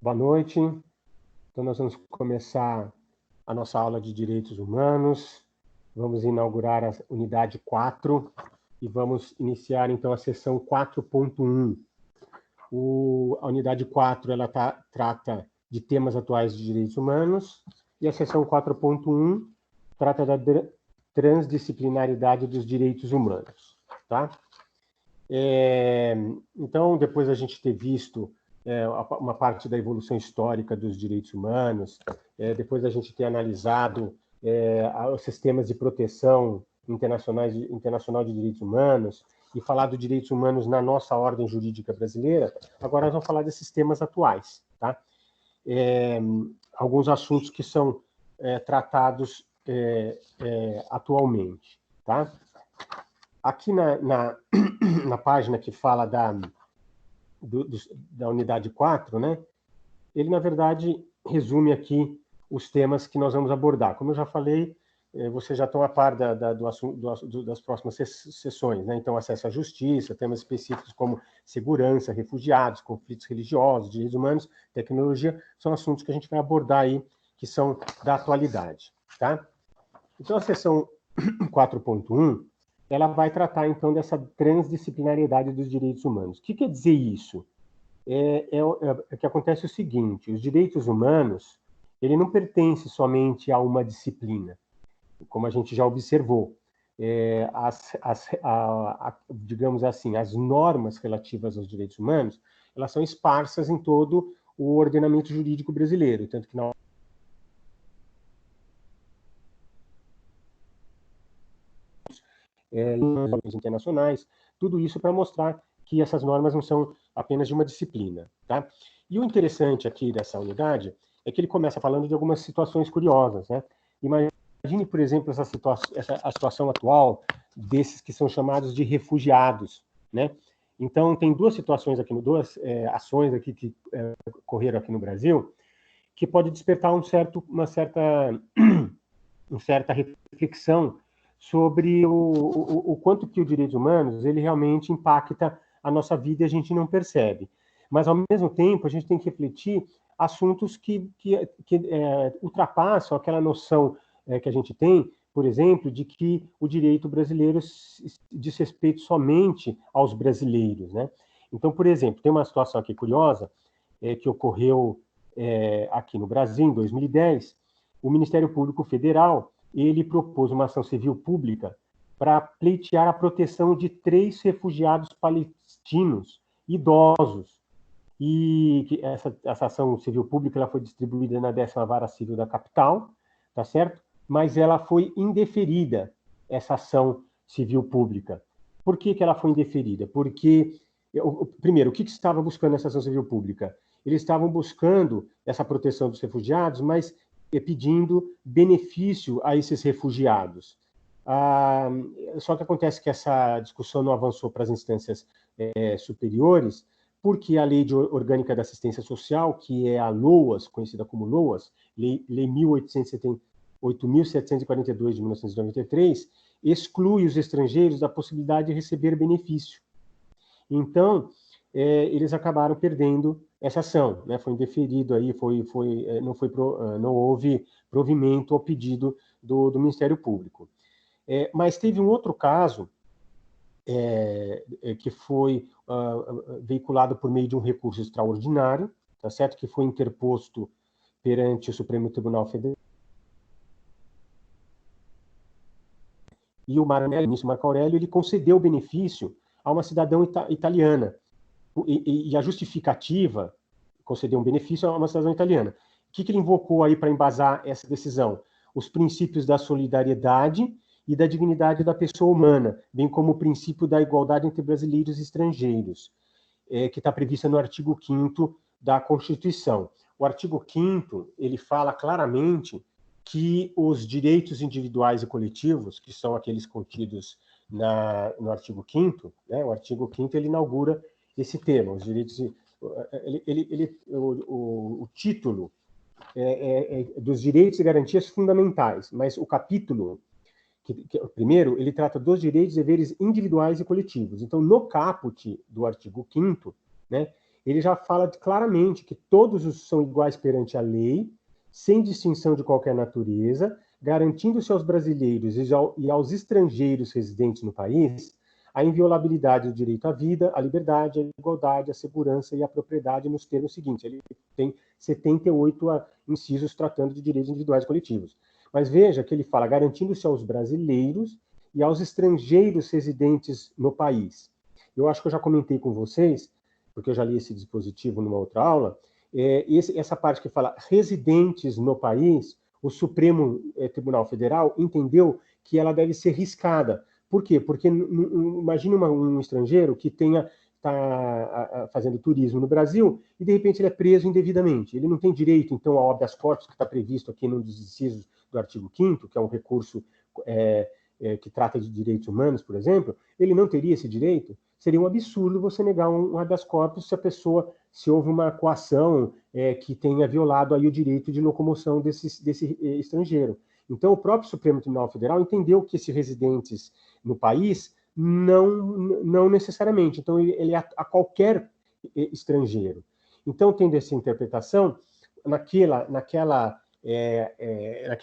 Boa noite. Então, nós vamos começar a nossa aula de Direitos Humanos. Vamos inaugurar a unidade 4 e vamos iniciar, então, a sessão 4.1. A unidade 4 ela trata de temas atuais de direitos humanos e a sessão 4.1 trata da transdisciplinaridade dos direitos humanos. Tá? Então, depois a gente ter visto uma parte da evolução histórica dos direitos humanos, depois a gente ter analisado os sistemas de proteção internacional de direitos humanos e falado de direitos humanos na nossa ordem jurídica brasileira, agora nós vamos falar desses temas atuais, tá? Alguns assuntos que são tratados atualmente, tá? Aqui na página que fala da unidade 4, né, ele, na verdade, resume aqui os temas que nós vamos abordar. Como eu já falei, vocês já estão a par das próximas sessões, né? Então, acesso à justiça, temas específicos como segurança, refugiados, conflitos religiosos, direitos humanos, tecnologia, são assuntos que a gente vai abordar aí, que são da atualidade, tá? Então, a sessão 4.1, ela vai tratar, então, dessa transdisciplinariedade dos direitos humanos. O que quer dizer isso? Que acontece o seguinte: os direitos humanos, ele não pertence somente a uma disciplina, como a gente já observou. Digamos assim, as normas relativas aos direitos humanos, elas são esparsas em todo o ordenamento jurídico brasileiro, tanto que na em internacionais, tudo isso para mostrar que essas normas não são apenas de uma disciplina, tá? E o interessante aqui dessa unidade é que ele começa falando de algumas situações curiosas, né? Imagine, por exemplo, a situação atual desses que são chamados de refugiados, né? Então, tem duas situações aqui, duas ações aqui que ocorreram aqui no Brasil, que pode despertar uma certa reflexão sobre o quanto que o direitos humanos ele realmente impacta a nossa vida e a gente não percebe. Mas, ao mesmo tempo, a gente tem que refletir assuntos que ultrapassam aquela noção que a gente tem, por exemplo, de que o direito brasileiro diz respeito somente aos brasileiros, né? Então, por exemplo, tem uma situação aqui curiosa que ocorreu aqui no Brasil, em 2010, o Ministério Público Federal ele propôs uma ação civil pública para pleitear a proteção de 3 refugiados palestinos idosos. E essa ação civil pública ela foi distribuída na 10ª Vara Civil da capital, tá certo? Mas ela foi indeferida, essa ação civil pública. Por que ela foi indeferida? Porque, primeiro, o que estava buscando essa ação civil pública? Eles estavam buscando essa proteção dos refugiados, mas pedindo benefício a esses refugiados. Só que acontece que essa discussão não avançou para as instâncias superiores, porque a Lei Orgânica da Assistência Social, que é a LOAS, conhecida como LOAS, Lei 8.742 de 1993, exclui os estrangeiros da possibilidade de receber benefício. Então, eles acabaram perdendo essa ação, né? Foi indeferido aí, não houve provimento ao pedido do Ministério Público. Mas teve um outro caso que foi veiculado por meio de um recurso extraordinário, tá certo? Que foi interposto perante o Supremo Tribunal Federal. E o ministro Marco Aurélio ele concedeu o benefício a uma cidadã italiana. E a justificativa, conceder um benefício a uma cidadã italiana. O que ele invocou aí para embasar essa decisão? Os princípios da solidariedade e da dignidade da pessoa humana, bem como o princípio da igualdade entre brasileiros e estrangeiros, que está prevista no artigo 5º da Constituição. O artigo 5º, ele fala claramente que os direitos individuais e coletivos, que são aqueles contidos no artigo 5º, né, o artigo 5º ele inaugura esse tema, os direitos... O título dos direitos e garantias fundamentais, mas o capítulo, primeiro, ele trata dos direitos e deveres individuais e coletivos. Então, no caput do artigo 5º, né, ele já fala claramente que todos são iguais perante a lei, sem distinção de qualquer natureza, garantindo-se aos brasileiros e aos estrangeiros residentes no país a inviolabilidade do direito à vida, à liberdade, à igualdade, à segurança e à propriedade nos termos seguintes. Ele tem 78 incisos tratando de direitos individuais e coletivos. Mas veja que ele fala garantindo-se aos brasileiros e aos estrangeiros residentes no país. Eu acho que eu já comentei com vocês, porque eu já li esse dispositivo numa outra aula, essa parte que fala residentes no país, o Supremo Tribunal Federal entendeu que ela deve ser riscada. Por quê? Porque imagine um estrangeiro que está fazendo turismo no Brasil e, de repente, ele é preso indevidamente. Ele não tem direito, então, ao habeas corpus, que está previsto aqui num dos incisos do artigo 5º, que é um recurso que trata de direitos humanos, por exemplo, ele não teria esse direito. Seria um absurdo você negar um habeas corpus se houve uma coação que tenha violado aí o direito de locomoção desse estrangeiro. Então, o próprio Supremo Tribunal Federal entendeu que esses residentes no país não necessariamente. Então, ele é a qualquer estrangeiro. Então, tendo essa interpretação, naquele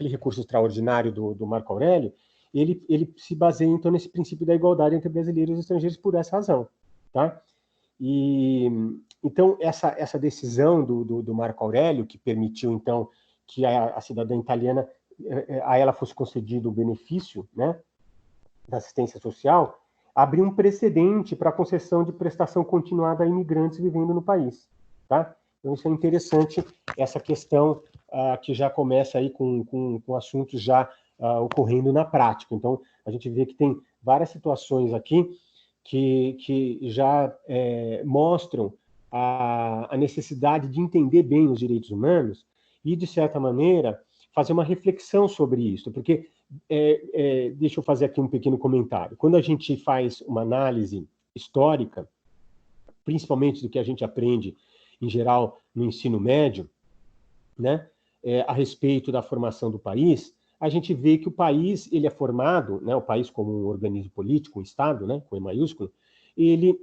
recurso extraordinário do Marco Aurélio, ele se baseia, então, nesse princípio da igualdade entre brasileiros e estrangeiros por essa razão. Tá? Então, essa decisão do Marco Aurélio, que permitiu, então, que a cidadã italiana, a ela fosse concedido o benefício, né, da assistência social, abriu um precedente para a concessão de prestação continuada a imigrantes vivendo no país. Tá? Então, isso é interessante, essa questão que já começa aí com assuntos já ocorrendo na prática. Então, a gente vê que tem várias situações aqui que já mostram a necessidade de entender bem os direitos humanos e, de certa maneira, fazer uma reflexão sobre isso, porque, deixa eu fazer aqui um pequeno comentário. Quando a gente faz uma análise histórica, principalmente do que a gente aprende, em geral, no ensino médio, né, a respeito da formação do país, a gente vê que o país ele é formado, né, o país como um organismo político, um Estado, né, com E maiúsculo, ele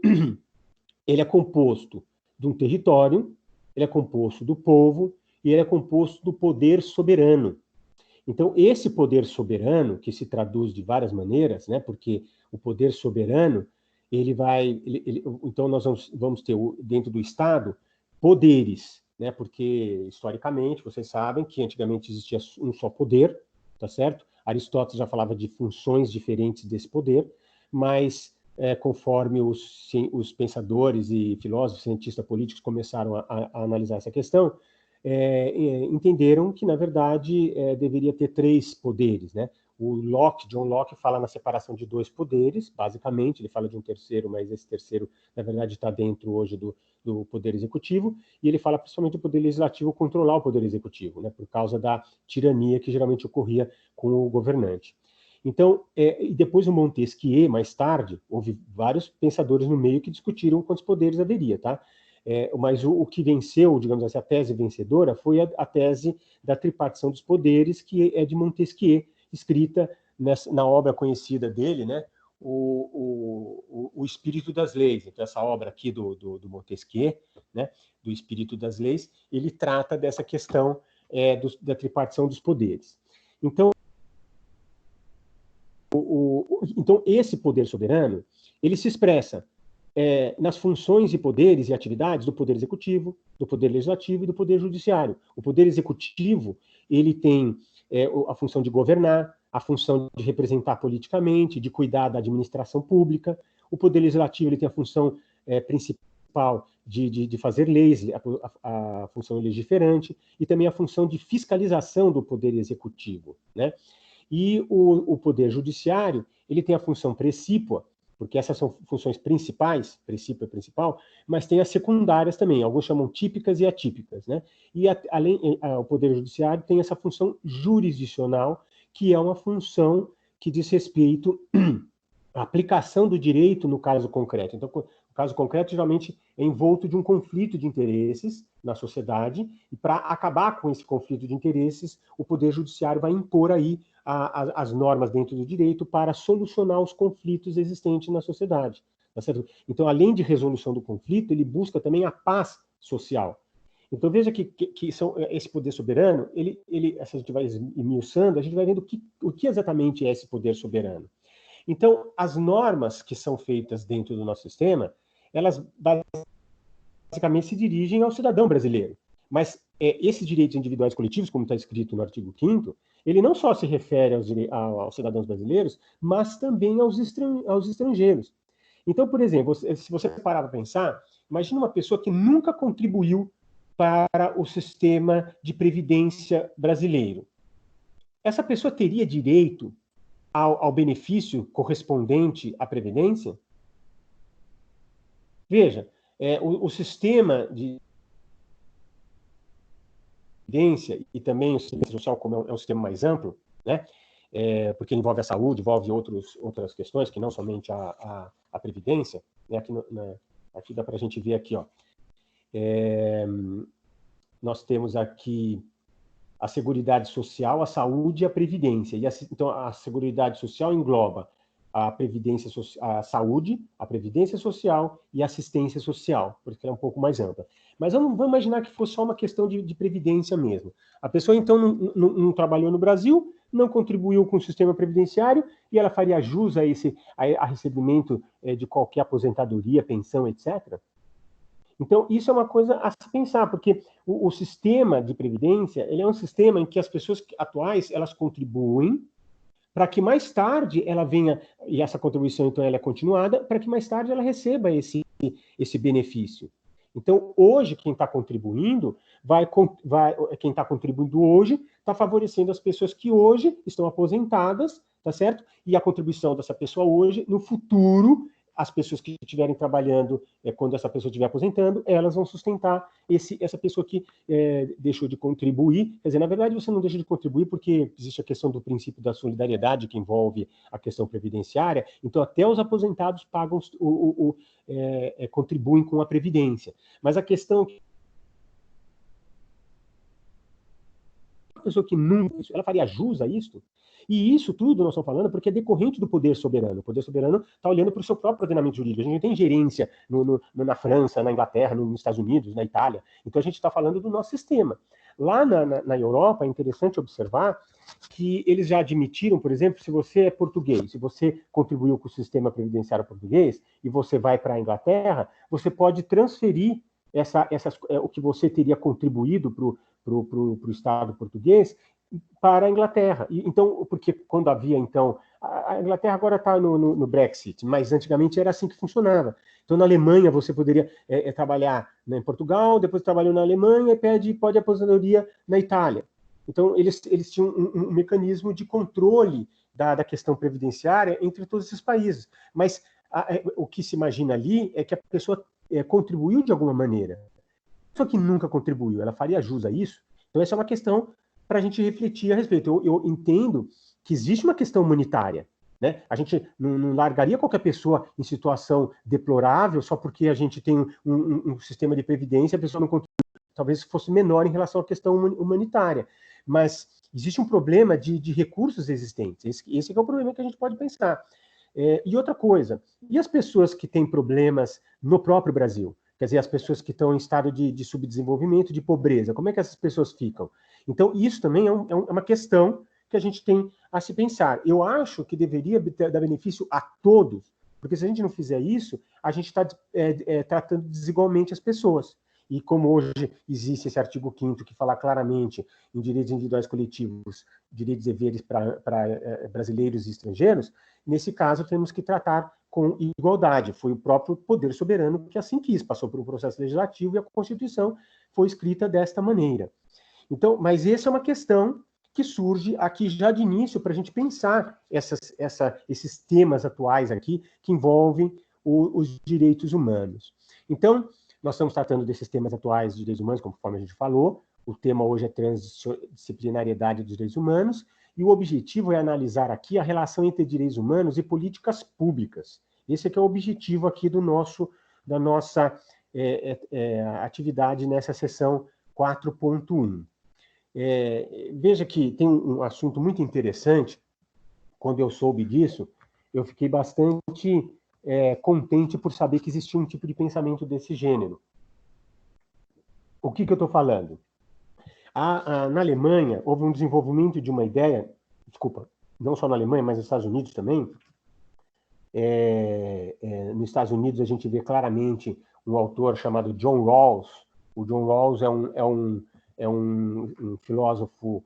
é composto de um território, ele é composto do povo e ele é composto do poder soberano. Então, esse poder soberano, que se traduz de várias maneiras, né, porque o poder soberano, então nós vamos ter dentro do Estado poderes, né, porque historicamente vocês sabem que antigamente existia um só poder, tá certo? Aristóteles já falava de funções diferentes desse poder, mas conforme os pensadores e filósofos, cientistas políticos começaram a analisar essa questão, entenderam que, na verdade, deveria ter 3 poderes, né? John Locke fala na separação de 2 poderes, basicamente, ele fala de um terceiro, mas esse terceiro, na verdade, está dentro hoje do poder executivo, e ele fala principalmente do poder legislativo controlar o poder executivo, né? Por causa da tirania que geralmente ocorria com o governante. Então, e depois o Montesquieu, mais tarde, houve vários pensadores no meio que discutiram quantos poderes haveria, tá? Mas o que venceu, digamos assim, a tese vencedora foi a tese da tripartição dos poderes, que é de Montesquieu, escrita na obra conhecida dele, né, o Espírito das Leis. Então, essa obra aqui do Montesquieu, né, do Espírito das Leis, ele trata dessa questão da tripartição dos poderes. Então, esse poder soberano, ele se expressa nas funções e poderes e atividades do Poder Executivo, do Poder Legislativo e do Poder Judiciário. O Poder Executivo, ele tem a função de governar, a função de representar politicamente, de cuidar da administração pública. O Poder Legislativo, ele tem a função principal de fazer leis, a função legiferante, e também a função de fiscalização do Poder Executivo, né? E o Poder Judiciário, ele tem a função precípua, porque essas são funções principais, princípio é principal, mas tem as secundárias também, alguns chamam típicas e atípicas, né? E o Poder Judiciário tem essa função jurisdicional, que é uma função que diz respeito à aplicação do direito no caso concreto. Então, o caso concreto geralmente é envolto de um conflito de interesses na sociedade, e para acabar com esse conflito de interesses, o Poder Judiciário vai impor aí as normas dentro do direito para solucionar os conflitos existentes na sociedade, tá certo? Então, além de resolução do conflito, ele busca também a paz social. Então, veja que esse poder soberano, se a gente vai esmiuçando, a gente vai vendo o que exatamente é esse poder soberano. Então, as normas que são feitas dentro do nosso sistema, elas basicamente se dirigem ao cidadão brasileiro. Mas esses direitos individuais coletivos, como está escrito no artigo 5º, ele não só se refere aos cidadãos brasileiros, mas também aos estrangeiros. Então, por exemplo, se você parar para pensar, imagine uma pessoa que nunca contribuiu para o sistema de previdência brasileiro. Essa pessoa teria direito ao benefício correspondente à previdência? Veja, o sistema de previdência e também o sistema social, como é um sistema mais amplo, né? Porque envolve a saúde, envolve outras questões, que não somente a previdência, né? Aqui dá para a gente ver aqui, ó. Nós temos aqui a Seguridade Social, a saúde e a previdência. Então, a Seguridade Social engloba a previdência, a saúde, a previdência social e a assistência social, porque ela é um pouco mais ampla. Mas vamos imaginar que fosse só uma questão de previdência mesmo. A pessoa, então, não trabalhou no Brasil, não contribuiu com o sistema previdenciário e ela faria jus a recebimento de qualquer aposentadoria, pensão, etc. Então, isso é uma coisa a se pensar, porque o sistema de previdência, ele é um sistema em que as pessoas atuais, elas contribuem para que mais tarde ela venha, e essa contribuição, então, ela é continuada, para que mais tarde ela receba esse benefício. Então, hoje, quem está contribuindo, quem está contribuindo hoje, está favorecendo as pessoas que hoje estão aposentadas, tá certo? E a contribuição dessa pessoa hoje, no futuro, as pessoas que estiverem trabalhando, quando essa pessoa estiver aposentando, elas vão sustentar essa pessoa que deixou de contribuir. Quer dizer, na verdade, você não deixa de contribuir porque existe a questão do princípio da solidariedade que envolve a questão previdenciária. Então, até os aposentados pagam, contribuem com a previdência. Mas a questão a pessoa que nunca, ela faria jus a isso? E isso tudo nós estamos falando porque é decorrente do poder soberano. O poder soberano está olhando para o seu próprio ordenamento jurídico. A gente não tem gerência na França, na Inglaterra, nos Estados Unidos, na Itália. Então a gente está falando do nosso sistema. Lá na Europa, é interessante observar que eles já admitiram, por exemplo, se você é português, se você contribuiu com o sistema previdenciário português e você vai para a Inglaterra, você pode transferir o que você teria contribuído para o Estado português para a Inglaterra. Então, porque quando havia, então, a Inglaterra agora está no Brexit, mas antigamente era assim que funcionava. Então, na Alemanha, você poderia trabalhar em Portugal, depois trabalhou na Alemanha e pode aposentadoria na Itália. Então, eles tinham um mecanismo de controle da questão previdenciária entre todos esses países. Mas o que se imagina ali é que a pessoa contribuiu de alguma maneira. Só que nunca contribuiu, ela faria jus a isso? Então, essa é uma questão para a gente refletir a respeito. Eu entendo que existe uma questão humanitária, né? A gente não largaria qualquer pessoa em situação deplorável só porque a gente tem um sistema de previdência, a pessoa não contribui. Talvez fosse menor em relação à questão humanitária. Mas existe um problema de recursos existentes. Esse é o problema que a gente pode pensar. E outra coisa, e as pessoas que têm problemas no próprio Brasil? Quer dizer, as pessoas que estão em estado de subdesenvolvimento, de pobreza, como é que essas pessoas ficam? Então, isso também é uma questão que a gente tem a se pensar. Eu acho que deveria dar benefício a todos, porque se a gente não fizer isso, a gente está tratando desigualmente as pessoas. E como hoje existe esse artigo 5º que fala claramente em direitos individuais coletivos, direitos e deveres para brasileiros e estrangeiros, nesse caso temos que tratar com igualdade. Foi o próprio poder soberano que assim quis, passou por um processo legislativo e a Constituição foi escrita desta maneira. Então, mas essa é uma questão que surge aqui já de início para a gente pensar esses temas atuais aqui que envolvem os direitos humanos. Então, nós estamos tratando desses temas atuais de direitos humanos, conforme a gente falou. O tema hoje é transdisciplinariedade dos direitos humanos, e o objetivo é analisar aqui a relação entre direitos humanos e políticas públicas. Esse é o objetivo aqui da nossa atividade nessa sessão 4.1. Veja que tem um assunto muito interessante. Quando eu soube disso, eu fiquei bastante contente por saber que existia um tipo de pensamento desse gênero. O que eu estou falando? Na Alemanha, houve um desenvolvimento de uma ideia, desculpa, não só na Alemanha, mas nos Estados Unidos também. Nos Estados Unidos, a gente vê claramente um autor chamado John Rawls. O John Rawls é um filósofo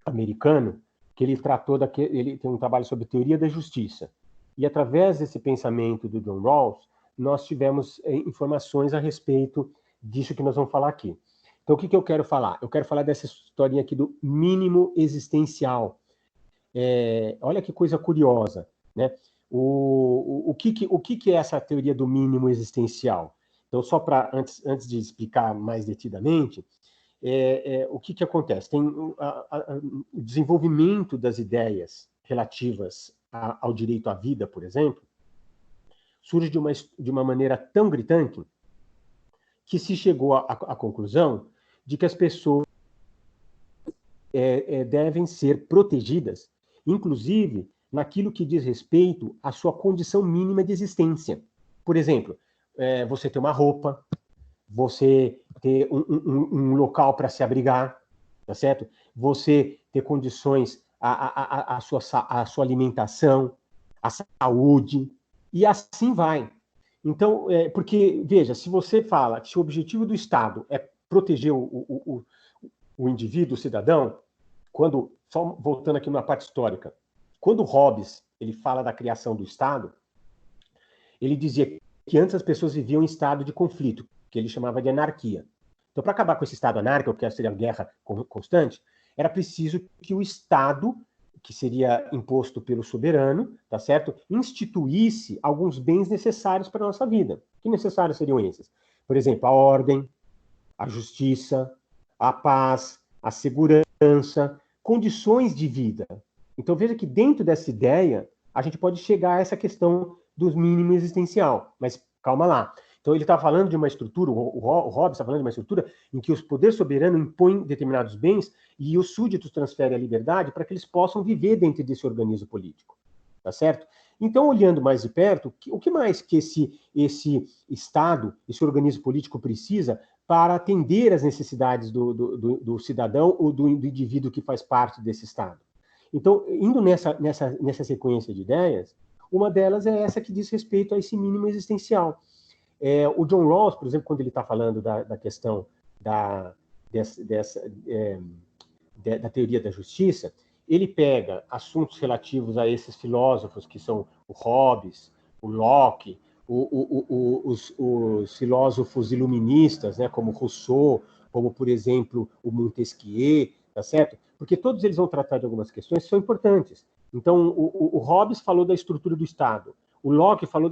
americano que ele tratou ele tem um trabalho sobre teoria da justiça. E através desse pensamento do John Rawls, nós tivemos informações a respeito disso que nós vamos falar aqui. Então, o que eu quero falar? Eu quero falar dessa historinha aqui do mínimo existencial. Olha que coisa curiosa, né? O que é essa teoria do mínimo existencial? Então, só para antes de explicar mais detidamente, o que acontece? Tem o desenvolvimento das ideias relativas ao direito à vida, por exemplo, surge de uma maneira tão gritante que se chegou à conclusão de que as pessoas devem ser protegidas, inclusive naquilo que diz respeito à sua condição mínima de existência. Por exemplo, você ter uma roupa, você ter um local para se abrigar, tá certo? Você ter condições, a sua alimentação, a saúde, e assim vai. Então, porque, veja, se você fala que se o objetivo do Estado é proteger o indivíduo, o cidadão, só voltando aqui numa parte histórica, quando Hobbes ele fala da criação do Estado, ele dizia que antes as pessoas viviam em estado de conflito, que ele chamava de anarquia. Então, para acabar com esse estado anárquico, que seria a guerra constante, era preciso que o Estado, que seria imposto pelo soberano, tá certo, instituísse alguns bens necessários para a nossa vida. Que necessários seriam esses? Por exemplo, a ordem, a justiça, a paz, a segurança, condições de vida. Então, veja que dentro dessa ideia, a gente pode chegar a essa questão do mínimo existencial. Mas calma lá. Então, ele está falando de uma estrutura, o Hobbes está falando de uma estrutura em que o poder soberano impõe determinados bens e os súditos transferem a liberdade para que eles possam viver dentro desse organismo político. Tá certo? Então, olhando mais de perto, o que mais que esse Estado, esse organismo político precisa para atender às necessidades do cidadão ou do indivíduo que faz parte desse Estado? Então, indo nessa sequência de ideias, uma delas é essa que diz respeito a esse mínimo existencial. O John Rawls, por exemplo, quando ele está falando da questão da teoria da justiça, ele pega assuntos relativos a esses filósofos que são o Hobbes, o Locke, os filósofos iluministas, né, como Rousseau, como, por exemplo, o Montesquieu, tá certo? Porque todos eles vão tratar de algumas questões que são importantes. Então, o Hobbes falou da estrutura do Estado. O Locke falou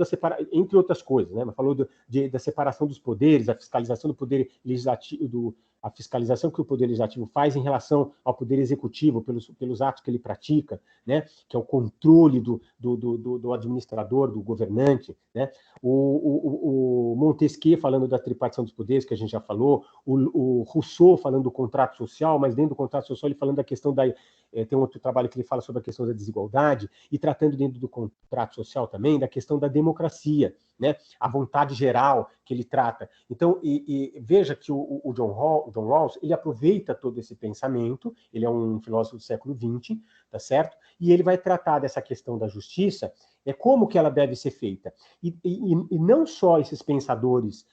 entre outras coisas, né? Mas falou da separação dos poderes, a fiscalização do poder legislativo, a fiscalização que o poder legislativo faz em relação ao poder executivo, pelos atos que ele pratica, né? Que é o controle do administrador, do governante, né? O Montesquieu falando da tripartição dos poderes, que a gente já falou, o Rousseau falando do contrato social, mas dentro do contrato social ele falando da questão tem um outro trabalho que ele fala sobre a questão da desigualdade, e tratando dentro do contrato social também da questão da democracia, né? A vontade geral que ele trata. Então, veja que o John Rawls, ele aproveita todo esse pensamento, ele é um filósofo do século XX, tá certo? E ele vai tratar dessa questão da justiça, como que ela deve ser feita. E não só esses pensadores,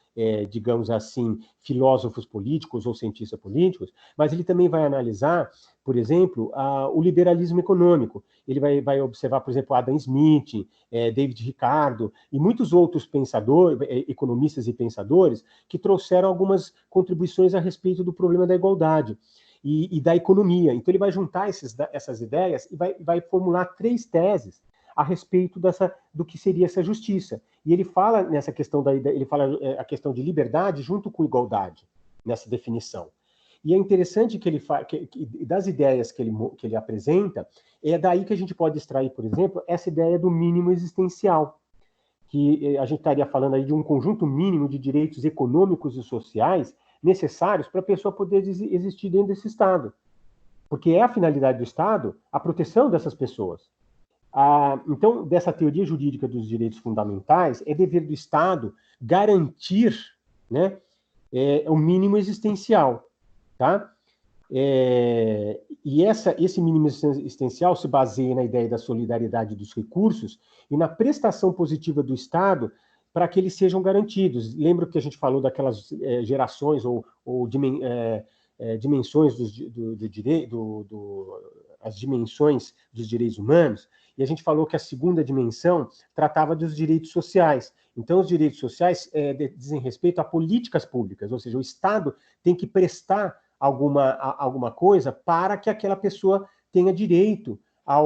digamos assim, filósofos políticos ou cientistas políticos, mas ele também vai analisar, por exemplo, o liberalismo econômico. Ele vai observar, por exemplo, Adam Smith, David Ricardo e muitos outros pensadores, economistas e pensadores, que trouxeram algumas contribuições a respeito do problema da igualdade e da economia. Então, ele vai juntar essas ideias e vai formular 3 teses a respeito do que seria essa justiça. E ele fala nessa questão ele fala a questão de liberdade junto com igualdade, nessa definição. E é interessante que ele das ideias que ele apresenta, é daí que a gente pode extrair, por exemplo, essa ideia do mínimo existencial, que a gente estaria falando aí de um conjunto mínimo de direitos econômicos e sociais necessários para a pessoa poder existir dentro desse Estado. Porque é a finalidade do Estado a proteção dessas pessoas. Então, dessa teoria jurídica dos direitos fundamentais, é dever do Estado garantir, né, o mínimo existencial, tá? E esse mínimo existencial se baseia na ideia da solidariedade dos recursos e na prestação positiva do Estado para que eles sejam garantidos. Lembra que a gente falou daquelas gerações ou dimensões as dimensões dos direitos humanos, e a gente falou que a segunda dimensão tratava dos direitos sociais. Então, os direitos sociais dizem respeito a políticas públicas, ou seja, o Estado tem que prestar alguma coisa para que aquela pessoa tenha direito a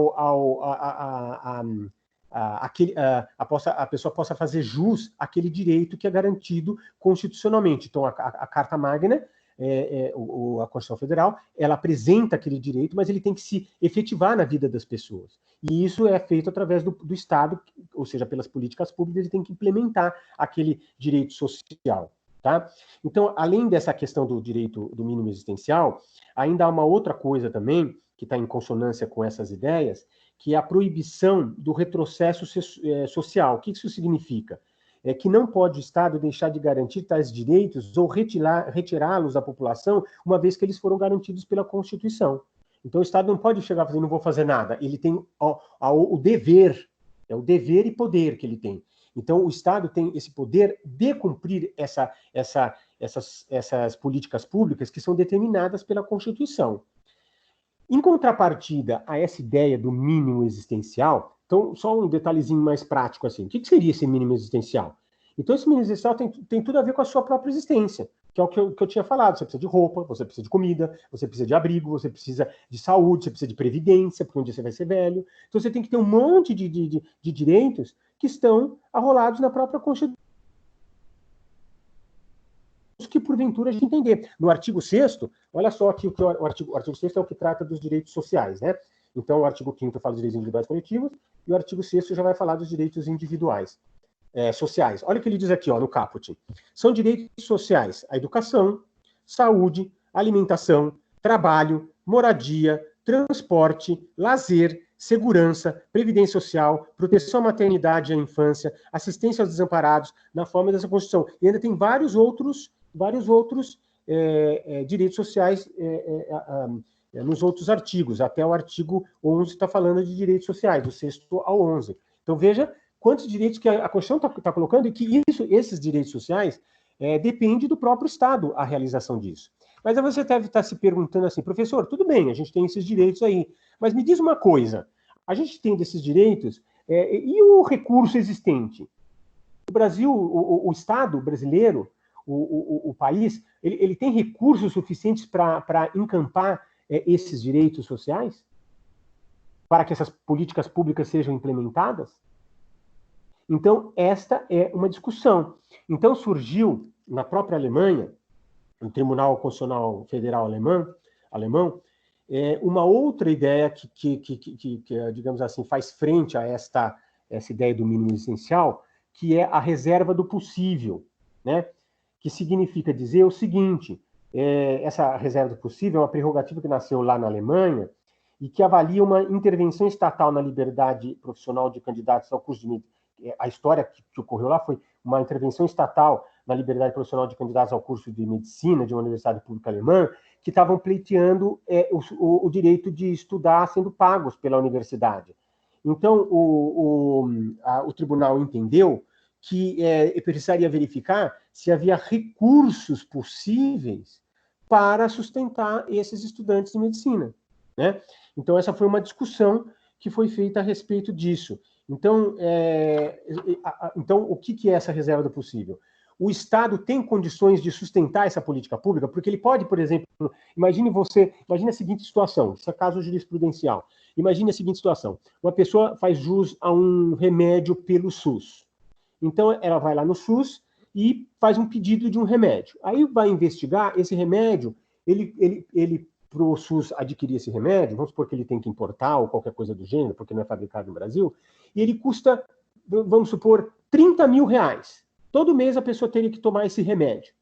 pessoa possa fazer jus àquele direito que é garantido constitucionalmente. Então, a Carta Magna, a Constituição Federal, ela apresenta aquele direito, mas ele tem que se efetivar na vida das pessoas. E isso é feito através do Estado, ou seja, pelas políticas públicas, ele tem que implementar aquele direito social. Tá? Então, além dessa questão do direito do mínimo existencial, ainda há uma outra coisa também, que está em consonância com essas ideias, que é a proibição do retrocesso social. O que isso significa? É que não pode o Estado deixar de garantir tais direitos ou retirá-los da população, uma vez que eles foram garantidos pela Constituição. Então, o Estado não pode chegar e fazer, não vou fazer nada. Ele tem o dever, é o dever e poder que ele tem. Então, o Estado tem esse poder de cumprir essas políticas públicas que são determinadas pela Constituição. Em contrapartida a essa ideia do mínimo existencial, então, só um detalhezinho mais prático assim. O que seria esse mínimo existencial? Então, esse mínimo existencial tem tudo a ver com a sua própria existência, que é o que eu tinha falado. Você precisa de roupa, você precisa de comida, você precisa de abrigo, você precisa de saúde, você precisa de previdência, porque um dia você vai ser velho. Então, você tem que ter um monte de direitos que estão arrolados na própria Constituição, que porventura a gente entender. No artigo 6º, olha só aqui o artigo 6º é o que trata dos direitos sociais, né? Então, o artigo 5º fala dos direitos individuais coletivos, e o artigo 6º já vai falar dos direitos individuais sociais. Olha o que ele diz aqui, ó, no caput. São direitos sociais a educação, saúde, alimentação, trabalho, moradia, transporte, lazer, segurança, previdência social, proteção à maternidade e à infância, assistência aos desamparados, na forma dessa Constituição. E ainda tem vários outros direitos sociais nos outros artigos. Até o artigo 11 está falando de direitos sociais, do 6º ao 11. Então, veja quantos direitos que a Constituição está colocando e que esses direitos sociais depende do próprio Estado a realização disso. Mas aí você deve estar se perguntando assim, professor, tudo bem, a gente tem esses direitos aí, mas me diz uma coisa, a gente tem desses direitos e o recurso existente? O Brasil, o Estado brasileiro, o país, ele tem recursos suficientes para encampar esses direitos sociais? Para que essas políticas públicas sejam implementadas? Então, esta é uma discussão. Então, surgiu, na própria Alemanha, no Tribunal Constitucional Federal alemão, uma outra ideia que, digamos assim, faz frente a essa ideia do mínimo essencial, que é a reserva do possível, né? Que significa dizer o seguinte, essa reserva do possível é uma prerrogativa que nasceu lá na Alemanha e que avalia uma intervenção estatal na liberdade profissional de candidatos ao curso de medicina. A história que ocorreu lá foi uma intervenção estatal na liberdade profissional de candidatos ao curso de medicina de uma universidade pública alemã, que estavam pleiteando o direito de estudar sendo pagos pela universidade. Então, o tribunal entendeu que precisaria verificar se havia recursos possíveis para sustentar esses estudantes de medicina, né? Então, essa foi uma discussão que foi feita a respeito disso. Então, o que é essa reserva do possível? O Estado tem condições de sustentar essa política pública, porque ele pode, por exemplo, imagine a seguinte situação, isso é caso jurisprudencial, imagine a seguinte situação, uma pessoa faz jus a um remédio pelo SUS, então ela vai lá no SUS e faz um pedido de um remédio, aí vai investigar esse remédio, ele para o SUS adquirir esse remédio, vamos supor que ele tem que importar ou qualquer coisa do gênero, porque não é fabricado no Brasil, e ele custa, vamos supor, 30 mil reais. Todo mês a pessoa teria que tomar esse remédio.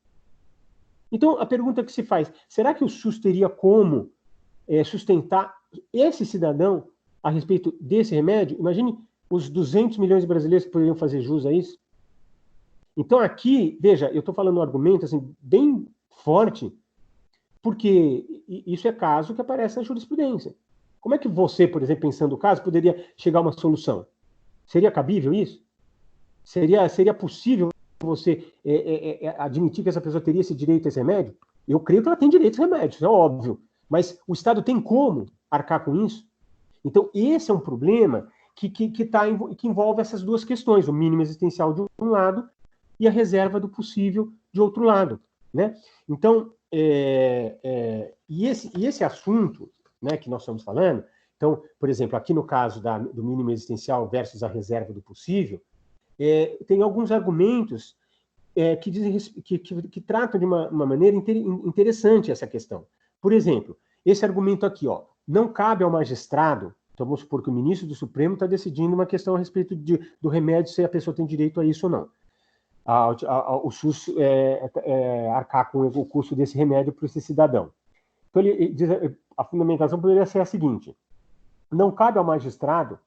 Então, a pergunta que se faz, será que o SUS teria como sustentar esse cidadão a respeito desse remédio, imagine os 200 milhões de brasileiros que poderiam fazer jus a isso. Então aqui, veja, eu estou falando um argumento assim, bem forte, porque isso é caso que aparece na jurisprudência. Como é que você, por exemplo, pensando o caso, poderia chegar a uma solução? Seria cabível isso? Seria possível você admitir que essa pessoa teria esse direito a esse remédio? Eu creio que ela tem direito a esse remédio, isso é óbvio. Mas o Estado tem como arcar com isso? Então, esse é um problema que envolve essas duas questões, o mínimo existencial de um lado e a reserva do possível de outro lado. Né? Então, esse assunto, né, que nós estamos falando, então, por exemplo, aqui no caso do mínimo existencial versus a reserva do possível, tem alguns argumentos que tratam de uma maneira interessante essa questão. Por exemplo, esse argumento aqui, ó, não cabe ao magistrado, então vamos supor que o ministro do Supremo está decidindo uma questão a respeito do remédio, se a pessoa tem direito a isso ou não. O SUS arcar com o custo desse remédio para esse cidadão. Então, ele diz, a fundamentação poderia ser a seguinte: não cabe ao magistrado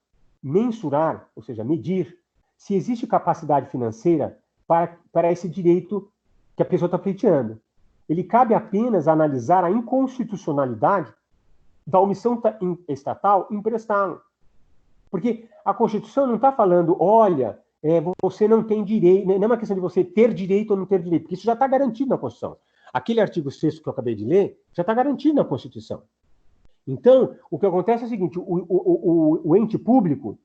mensurar, ou seja, medir, se existe capacidade financeira para esse direito que a pessoa está pleiteando. Ele cabe apenas analisar a inconstitucionalidade da omissão estatal em prestá-lo. Porque a Constituição não está falando, olha, você não tem direito, não é uma questão de você ter direito ou não ter direito, porque isso já está garantido na Constituição. Aquele artigo 6º que eu acabei de ler já está garantido na Constituição. Então, o que acontece é o seguinte: o ente público,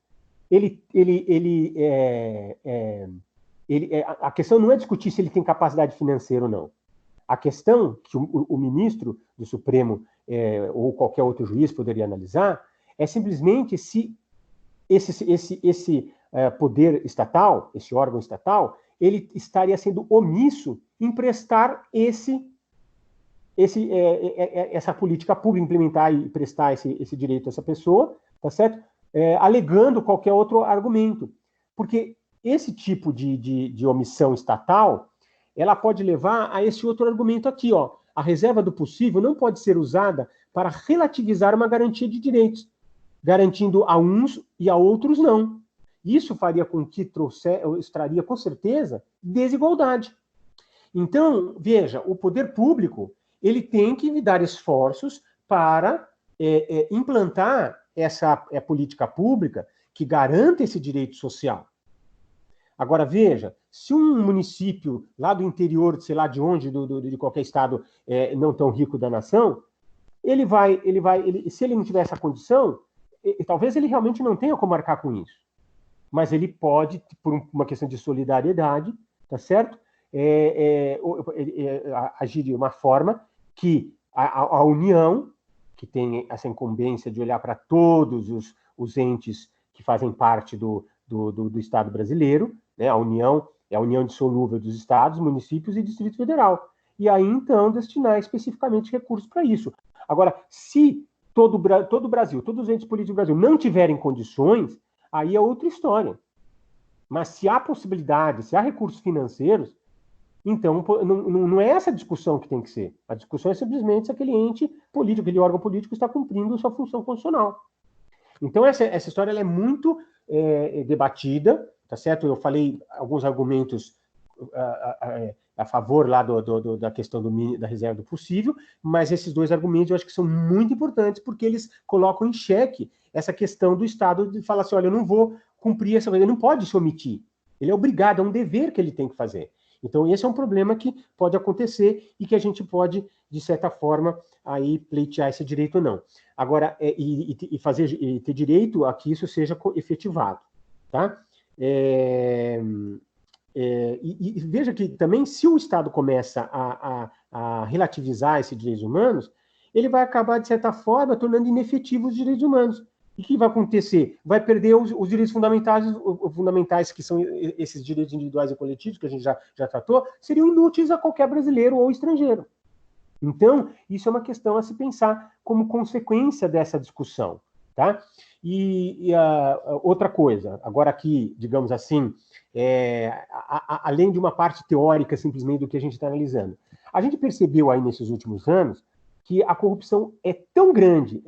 a questão não é discutir se ele tem capacidade financeira ou não. A questão que o ministro do Supremo ou qualquer outro juiz poderia analisar é simplesmente se esse poder estatal, esse órgão estatal, ele estaria sendo omisso em prestar essa política pública, implementar e prestar esse direito a essa pessoa, tá certo? Alegando qualquer outro argumento. Porque esse tipo de omissão estatal, ela pode levar a esse outro argumento aqui, ó. A reserva do possível não pode ser usada para relativizar uma garantia de direitos, garantindo a uns e a outros não. Isso faria com que traria, com certeza, desigualdade. Então, veja, o poder público, ele tem que dar esforços para implantar essa política pública que garanta esse direito social. Agora, veja, se um município lá do interior, sei lá de onde, de qualquer estado não tão rico da nação, se ele não tiver essa condição, talvez ele realmente não tenha como arcar com isso. Mas ele pode, por uma questão de solidariedade, tá certo? Agir de uma forma que a União, que tem essa incumbência de olhar para todos os entes que fazem parte do Estado brasileiro, né? A União é a união dissolúvel dos estados, municípios e Distrito Federal. E aí, então, destinar especificamente recursos para isso. Agora, se todo o Brasil, todos os entes políticos do Brasil não tiverem condições, aí é outra história. Mas se há possibilidade, se há recursos financeiros, então não é essa discussão que tem que ser. A discussão é simplesmente se aquele ente político, aquele órgão político está cumprindo sua função constitucional. Então essa história ela é muito debatida, tá certo? Eu falei alguns argumentos a favor lá da questão da reserva do possível, mas esses dois argumentos eu acho que são muito importantes porque eles colocam em xeque essa questão do Estado de falar assim, olha, eu não vou cumprir essa coisa, ele não pode se omitir, ele é obrigado, é um dever que ele tem que fazer. Então esse é um problema que pode acontecer e que a gente pode, de certa forma, aí pleitear esse direito ou não. Agora, ter direito a que isso seja efetivado, tá? E veja que também, se o Estado começa a relativizar esses direitos humanos, ele vai acabar, de certa forma, tornando inefetivos os direitos humanos. E o que vai acontecer? Vai perder os direitos fundamentais, que são esses direitos individuais e coletivos, que a gente já tratou, seriam inúteis a qualquer brasileiro ou estrangeiro. Então, isso é uma questão a se pensar como consequência dessa discussão. Tá? Outra coisa, agora aqui, digamos assim, além de uma parte teórica simplesmente do que a gente está analisando, a gente percebeu aí nesses últimos anos que a corrupção é tão grande,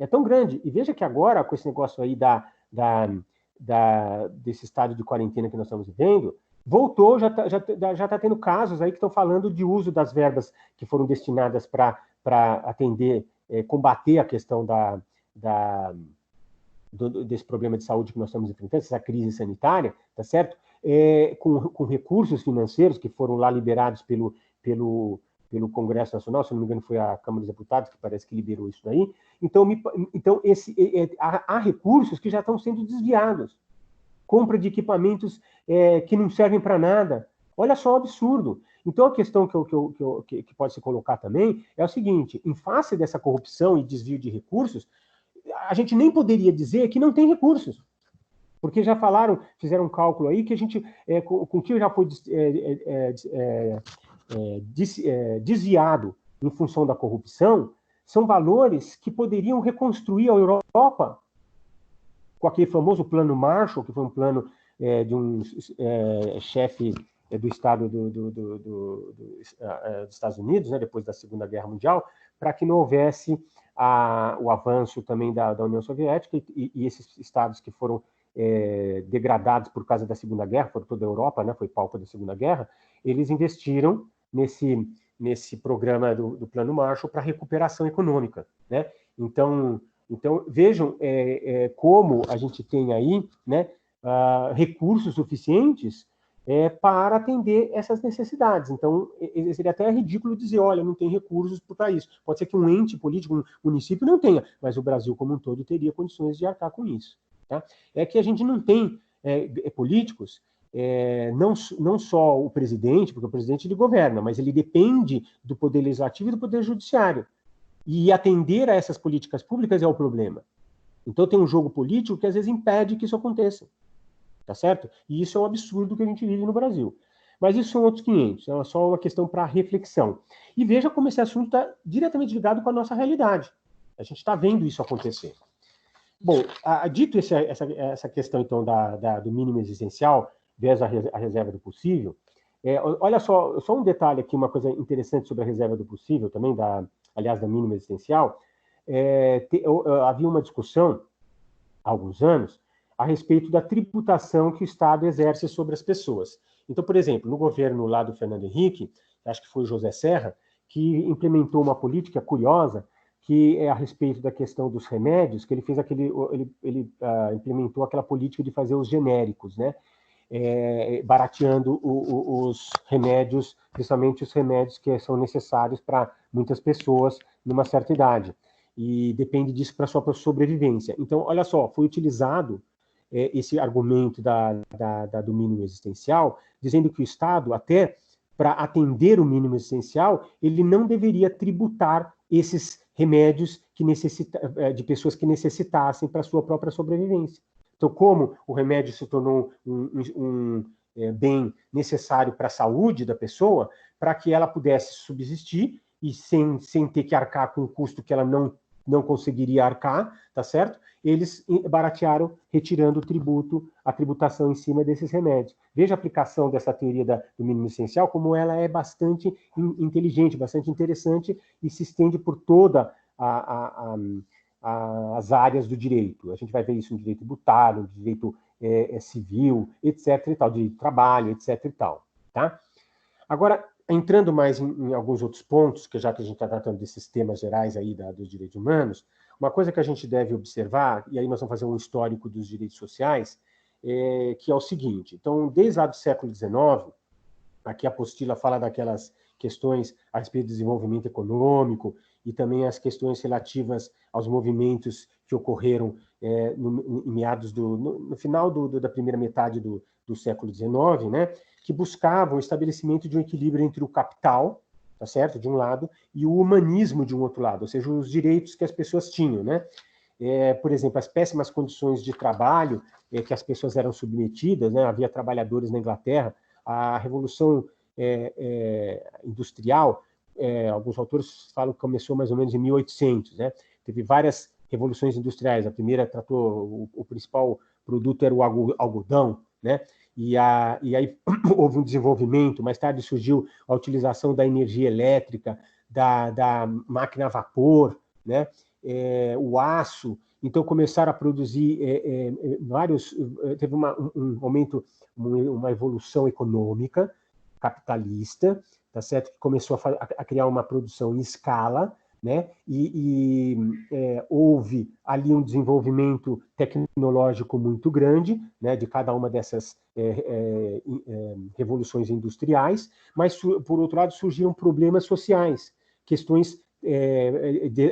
e veja que agora, com esse negócio aí desse estado de quarentena que nós estamos vivendo, voltou, já tá tendo casos aí que estão falando de uso das verbas que foram destinadas para atender, combater a questão desse problema de saúde que nós estamos enfrentando, essa crise sanitária, tá certo? Com recursos financeiros que foram lá liberados pelo Congresso Nacional, se não me engano foi a Câmara dos Deputados que parece que liberou isso daí. Então há recursos que já estão sendo desviados. Compra de equipamentos que não servem para nada. Olha só o absurdo. Então, a questão que pode se colocar também é o seguinte: em face dessa corrupção e desvio de recursos, a gente nem poderia dizer que não tem recursos. Porque já fizeram um cálculo aí que a gente, com o que já foi desviado em função da corrupção, são valores que poderiam reconstruir a Europa com aquele famoso plano Marshall, que foi um plano de um chefe do Estado dos Estados Unidos, né, depois da Segunda Guerra Mundial, para que não houvesse o avanço também da União Soviética e esses estados que foram degradados por causa da Segunda Guerra, por toda a Europa, né, foi palco da Segunda Guerra, eles investiram nesse programa do Plano Marshall para recuperação econômica, né? Então vejam como a gente tem aí, né, recursos suficientes para atender essas necessidades. Então, seria até ridículo dizer, olha, não tem recursos para isso. Pode ser que um ente político, um município não tenha, mas o Brasil como um todo teria condições de arcar com isso. Tá? É que a gente não tem políticos, não só o presidente, porque o presidente ele governa, mas ele depende do poder legislativo e do poder judiciário. E atender a essas políticas públicas é o problema. Então tem um jogo político que às vezes impede que isso aconteça. Tá certo? E isso é um absurdo que a gente vive no Brasil. Mas isso são outros 500, é só uma questão para reflexão. E veja como esse assunto está diretamente ligado com a nossa realidade. A gente está vendo isso acontecer. Bom, dito essa questão, então, do mínimo existencial versus a reserva do possível, olha só um detalhe aqui, uma coisa interessante sobre a reserva do possível também, aliás, da mínima existencial. Havia uma discussão, há alguns anos, a respeito da tributação que o Estado exerce sobre as pessoas. Então, por exemplo, no governo lá do Fernando Henrique, acho que foi o José Serra, que implementou uma política curiosa, que é a respeito da questão dos remédios, que ele fez ele implementou aquela política de fazer os genéricos, né? Barateando os remédios, principalmente os remédios que são necessários para muitas pessoas numa certa idade. E depende disso para a sua sobrevivência. Então, olha só, foi utilizado esse argumento do mínimo existencial, dizendo que o Estado, até para atender o mínimo existencial, ele não deveria tributar esses remédios de pessoas que necessitassem para a sua própria sobrevivência. Então, como o remédio se tornou um bem necessário para a saúde da pessoa, para que ela pudesse subsistir e sem ter que arcar com um custo que ela não conseguiria arcar, tá certo? Eles baratearam, retirando a tributação em cima desses remédios. Veja a aplicação dessa teoria do mínimo essencial, como ela é bastante inteligente, bastante interessante e se estende por toda as áreas do direito. A gente vai ver isso no direito tributário, no direito civil, etc. e tal, de trabalho, etc. e tal. Tá? Agora, entrando mais em alguns outros pontos, já que a gente está tratando desses temas gerais aí dos direitos humanos, uma coisa que a gente deve observar, e aí nós vamos fazer um histórico dos direitos sociais, que é o seguinte. Então, desde lá do século XIX, aqui a apostila fala daquelas questões a respeito do desenvolvimento econômico e também as questões relativas aos movimentos que ocorreram no final da primeira metade do século XIX, né, que buscavam o estabelecimento de um equilíbrio entre o capital, tá certo, de um lado, e o humanismo de um outro lado, ou seja, os direitos que as pessoas tinham, né? Por exemplo, as péssimas condições de trabalho que as pessoas eram submetidas, né? Havia trabalhadores na Inglaterra, a Revolução Industrial, alguns autores falam que começou mais ou menos em 1800, né? Teve várias revoluções industriais. A primeira tratou, o principal produto era o algodão, né? E aí houve um desenvolvimento, mais tarde surgiu a utilização da energia elétrica, da máquina a vapor, né? O aço. Então, começaram a produzir vários... Teve um aumento, uma evolução econômica capitalista, tá certo? Que começou a criar uma produção em escala, né? Houve ali um desenvolvimento tecnológico muito grande, né? De cada uma dessas revoluções industriais, mas, por outro lado, surgiram problemas sociais, questões...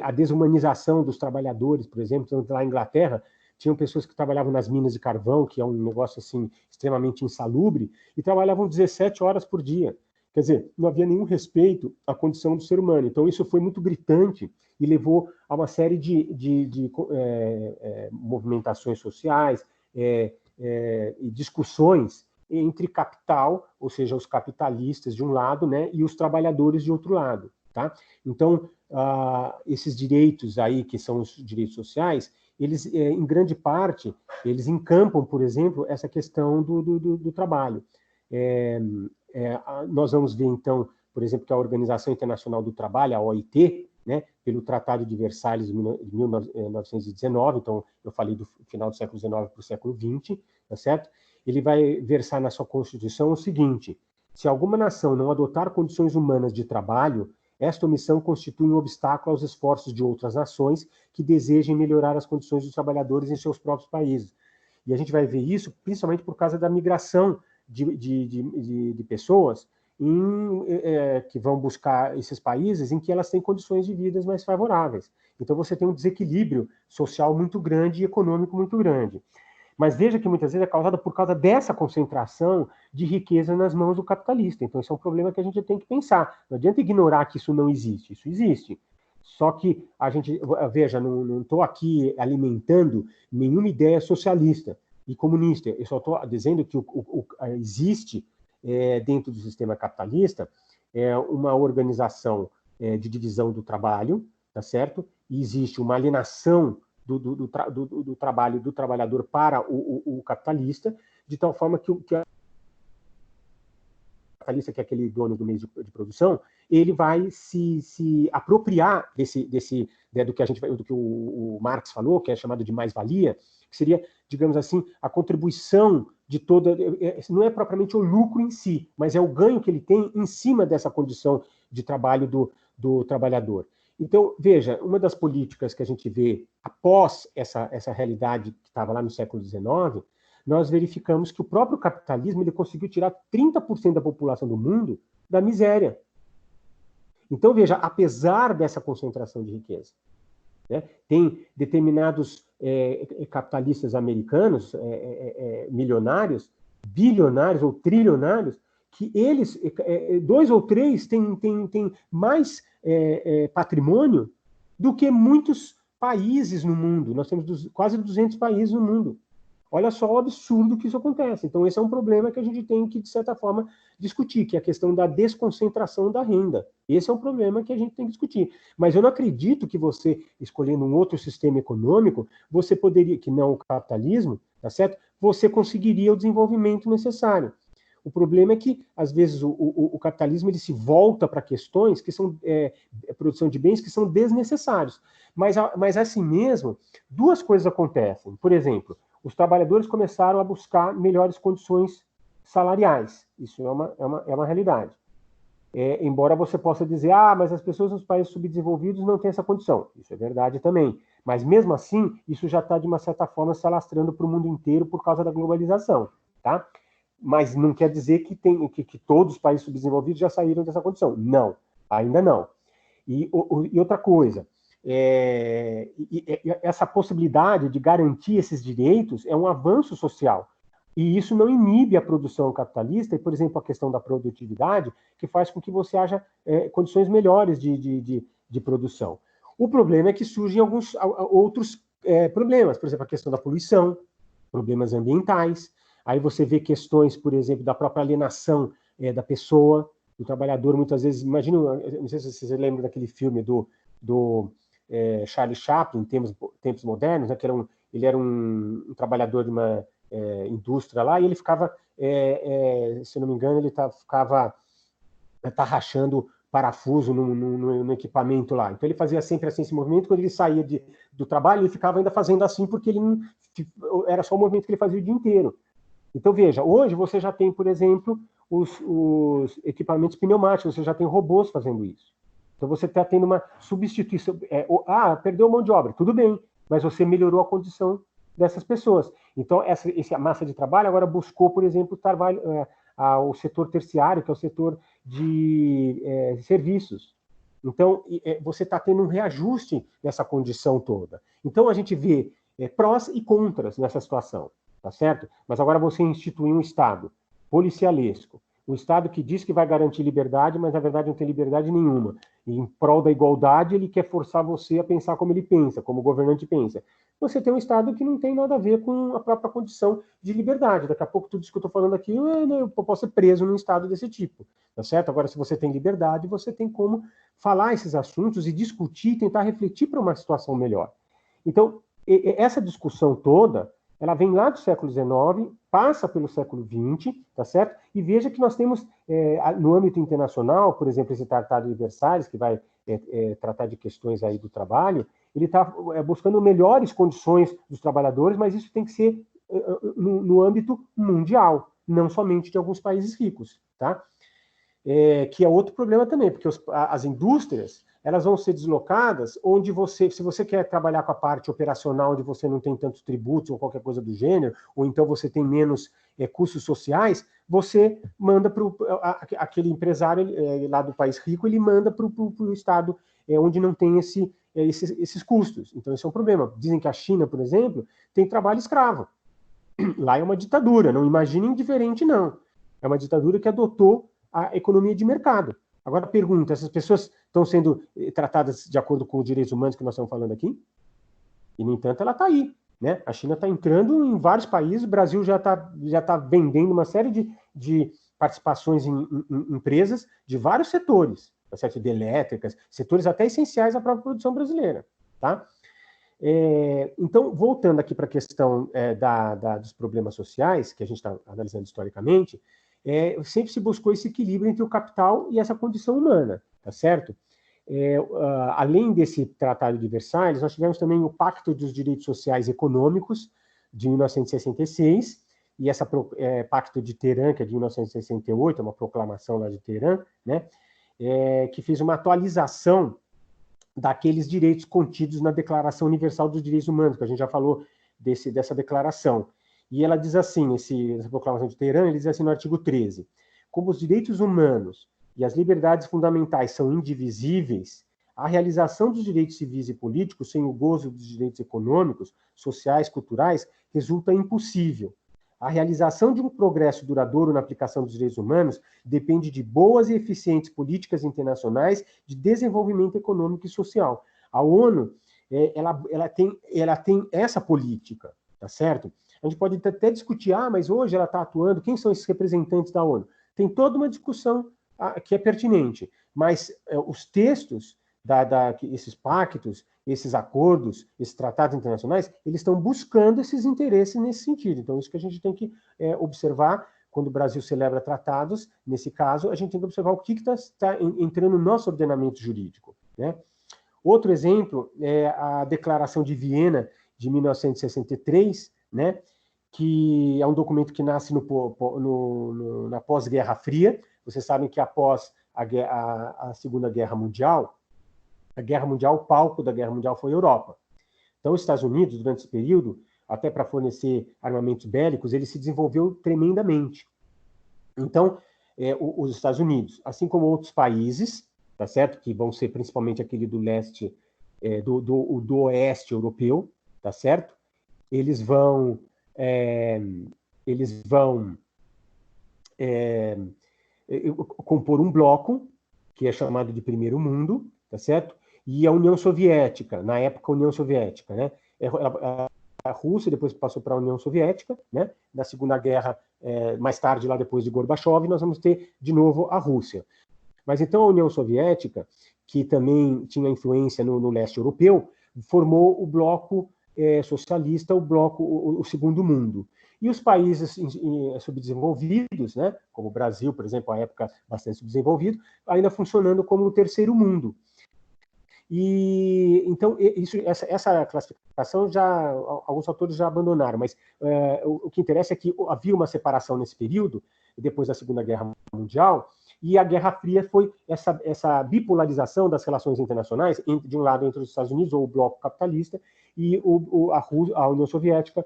a desumanização dos trabalhadores, por exemplo. Então, lá na Inglaterra, tinham pessoas que trabalhavam nas minas de carvão, que é um negócio assim extremamente insalubre, e trabalhavam 17 horas por dia. Quer dizer, não havia nenhum respeito à condição do ser humano. Então, isso foi muito gritante e levou a uma série de movimentações sociais e discussões entre capital, ou seja, os capitalistas de um lado, né, e os trabalhadores de outro lado. Tá? Então, esses direitos aí, que são os direitos sociais, eles, em grande parte, eles encampam, por exemplo, essa questão do trabalho. Nós vamos ver, então, por exemplo, que a Organização Internacional do Trabalho, a OIT, né, pelo Tratado de Versalhes de 1919, então eu falei do final do século XIX para o século XX, tá certo? Ele vai versar na sua Constituição o seguinte: se alguma nação não adotar condições humanas de trabalho, esta omissão constitui um obstáculo aos esforços de outras nações que desejem melhorar as condições dos trabalhadores em seus próprios países. E a gente vai ver isso principalmente por causa da migração de pessoas que vão buscar esses países em que elas têm condições de vida mais favoráveis. Então você tem um desequilíbrio social muito grande e econômico muito grande. Mas veja que muitas vezes é causada por causa dessa concentração de riqueza nas mãos do capitalista. Então, isso é um problema que a gente tem que pensar. Não adianta ignorar que isso não existe. Isso existe. Só que a gente, veja, não estou aqui alimentando nenhuma ideia socialista e comunista. Eu só estou dizendo que existe, dentro do sistema capitalista, uma organização de divisão do trabalho, tá certo? E existe uma alienação do trabalho do trabalhador para o capitalista, de tal forma que o capitalista, que é aquele dono do meio de produção, ele vai se apropriar do que do que o Marx falou, que é chamado de mais-valia, que seria, digamos assim, a contribuição de toda... Não é propriamente o lucro em si, mas é o ganho que ele tem em cima dessa condição de trabalho do trabalhador. Então, veja, uma das políticas que a gente vê após essa realidade que estava lá no século XIX, nós verificamos que o próprio capitalismo ele conseguiu tirar 30% da população do mundo da miséria. Então, veja, apesar dessa concentração de riqueza, né, tem determinados capitalistas americanos, milionários, bilionários ou trilionários, que eles, 2 ou 3, têm mais patrimônio do que muitos países no mundo. Nós temos quase 200 países no mundo. Olha só o absurdo que isso acontece. Então, esse é um problema que a gente tem que, de certa forma, discutir, que é a questão da desconcentração da renda. Esse é um problema que a gente tem que discutir. Mas eu não acredito que você, escolhendo um outro sistema econômico, você poderia, que não o capitalismo, tá certo? Você conseguiria o desenvolvimento necessário. O problema é que, às vezes, o capitalismo ele se volta para questões que são produção de bens que são desnecessários. Mas assim mesmo, 2 coisas acontecem. Por exemplo, os trabalhadores começaram a buscar melhores condições salariais. Isso é uma realidade. Embora você possa dizer, mas as pessoas nos países subdesenvolvidos não têm essa condição. Isso é verdade também. Mas, mesmo assim, isso já está, de uma certa forma, se alastrando para o mundo inteiro por causa da globalização. Tá? Mas não quer dizer que todos os países subdesenvolvidos já saíram dessa condição. Não, ainda não. E outra coisa, essa possibilidade de garantir esses direitos é um avanço social. E isso não inibe a produção capitalista, e, por exemplo, a questão da produtividade, que faz com que você haja condições melhores de produção. O problema é que surgem alguns outros problemas, por exemplo, a questão da poluição, problemas ambientais. Aí você vê questões, por exemplo, da própria alienação da pessoa, do trabalhador, muitas vezes. Imagina, não sei se você lembra daquele filme do Charlie Chaplin, Tempos Modernos, né, que ele era um trabalhador de uma indústria lá, e ele ficava, se não me engano, ele ficava tarrachando parafuso no equipamento lá. Então ele fazia sempre assim esse movimento, quando ele saía do trabalho, ele ficava ainda fazendo assim, porque ele não, era só o movimento que ele fazia o dia inteiro. Então veja, hoje você já tem, por exemplo, os equipamentos pneumáticos, você já tem robôs fazendo isso. Então você está tendo uma substituição. Perdeu mão de obra, tudo bem, mas você melhorou a condição dessas pessoas. Então essa massa de trabalho agora buscou, por exemplo, o setor terciário, que é o setor de serviços. Então você está tendo um reajuste nessa condição toda. Então a gente vê prós e contras nessa situação, tá certo? Mas agora você institui um Estado policialesco, um Estado que diz que vai garantir liberdade, mas na verdade não tem liberdade nenhuma. E em prol da igualdade, ele quer forçar você a pensar como ele pensa, como o governante pensa. Você tem um Estado que não tem nada a ver com a própria condição de liberdade. Daqui a pouco, tudo isso que eu estou falando aqui, eu posso ser preso num Estado desse tipo, tá certo? Agora, se você tem liberdade, você tem como falar esses assuntos e discutir, tentar refletir para uma situação melhor. Então, essa discussão toda, ela vem lá do século XIX, passa pelo século XX, tá certo? E veja que nós temos, no âmbito internacional, por exemplo, esse Tratado de Versalhes, que vai tratar de questões aí do trabalho, ele está buscando melhores condições dos trabalhadores, mas isso tem que ser no âmbito mundial, não somente de alguns países ricos, tá? Que é outro problema também, porque as indústrias, elas vão ser deslocadas onde se você quer trabalhar com a parte operacional, onde você não tem tantos tributos ou qualquer coisa do gênero, ou então você tem menos custos sociais, você manda para aquele empresário lá do país rico, ele manda para o estado onde não tem esses custos. Então, esse é um problema. Dizem que a China, por exemplo, tem trabalho escravo. Lá é uma ditadura, não imaginem diferente, não. É uma ditadura que adotou a economia de mercado. Agora, pergunta, essas pessoas estão sendo tratadas de acordo com os direitos humanos que nós estamos falando aqui? E, no entanto, ela está aí, né? A China está entrando em vários países, o Brasil já tá vendendo uma série de participações em empresas de vários setores, tá certo? De elétricas, setores até essenciais à própria produção brasileira, tá? Então, voltando aqui para a questão dos problemas sociais, que a gente está analisando historicamente, sempre se buscou esse equilíbrio entre o capital e essa condição humana, tá certo? Além desse Tratado de Versalhes, nós tivemos também o Pacto dos Direitos Sociais e Econômicos, de 1966, e esse Pacto de Teherã, que é de 1968, é uma proclamação lá de Teherã, né, que fez uma atualização daqueles direitos contidos na Declaração Universal dos Direitos Humanos, que a gente já falou dessa declaração. E ela diz assim, essa proclamação de Teherã, ele diz assim no artigo 13, como os direitos humanos e as liberdades fundamentais são indivisíveis, a realização dos direitos civis e políticos sem o gozo dos direitos econômicos, sociais, culturais, resulta impossível. A realização de um progresso duradouro na aplicação dos direitos humanos depende de boas e eficientes políticas internacionais de desenvolvimento econômico e social. A ONU, ela tem essa política, tá certo? A gente pode até discutir, mas hoje ela está atuando, quem são esses representantes da ONU? Tem toda uma discussão que é pertinente, mas os textos esses pactos, esses acordos, esses tratados internacionais, eles estão buscando esses interesses nesse sentido. Então, isso que a gente tem que observar quando o Brasil celebra tratados, nesse caso, a gente tem que observar o que está entrando no nosso ordenamento jurídico, né? Outro exemplo é a Declaração de Viena, de 1963, né, que é um documento que nasce na pós-Guerra Fria. Vocês sabem que após a Segunda Guerra Mundial, o palco da Guerra Mundial foi a Europa. Então, os Estados Unidos, durante esse período, até para fornecer armamentos bélicos, ele se desenvolveu tremendamente. Então, os Estados Unidos, assim como outros países, tá certo? Que vão ser principalmente aquele do leste, do oeste europeu, tá certo? Eles vão compor um bloco, que é chamado de Primeiro Mundo, tá certo? E a União Soviética, na época a União Soviética, né? A Rússia depois passou para a União Soviética, né? Na Segunda Guerra, mais tarde, lá depois de Gorbachev, nós vamos ter de novo a Rússia. Mas então a União Soviética, que também tinha influência no leste europeu, formou o bloco socialista, o Segundo Mundo. E os países subdesenvolvidos, né, como o Brasil, por exemplo, à época bastante subdesenvolvido, ainda funcionando como o terceiro mundo. E então essa classificação já alguns autores já abandonaram, mas o que interessa é que havia uma separação nesse período, depois da Segunda Guerra Mundial, e a Guerra Fria foi essa bipolarização das relações internacionais, de um lado entre os Estados Unidos, ou o bloco capitalista, e a União Soviética.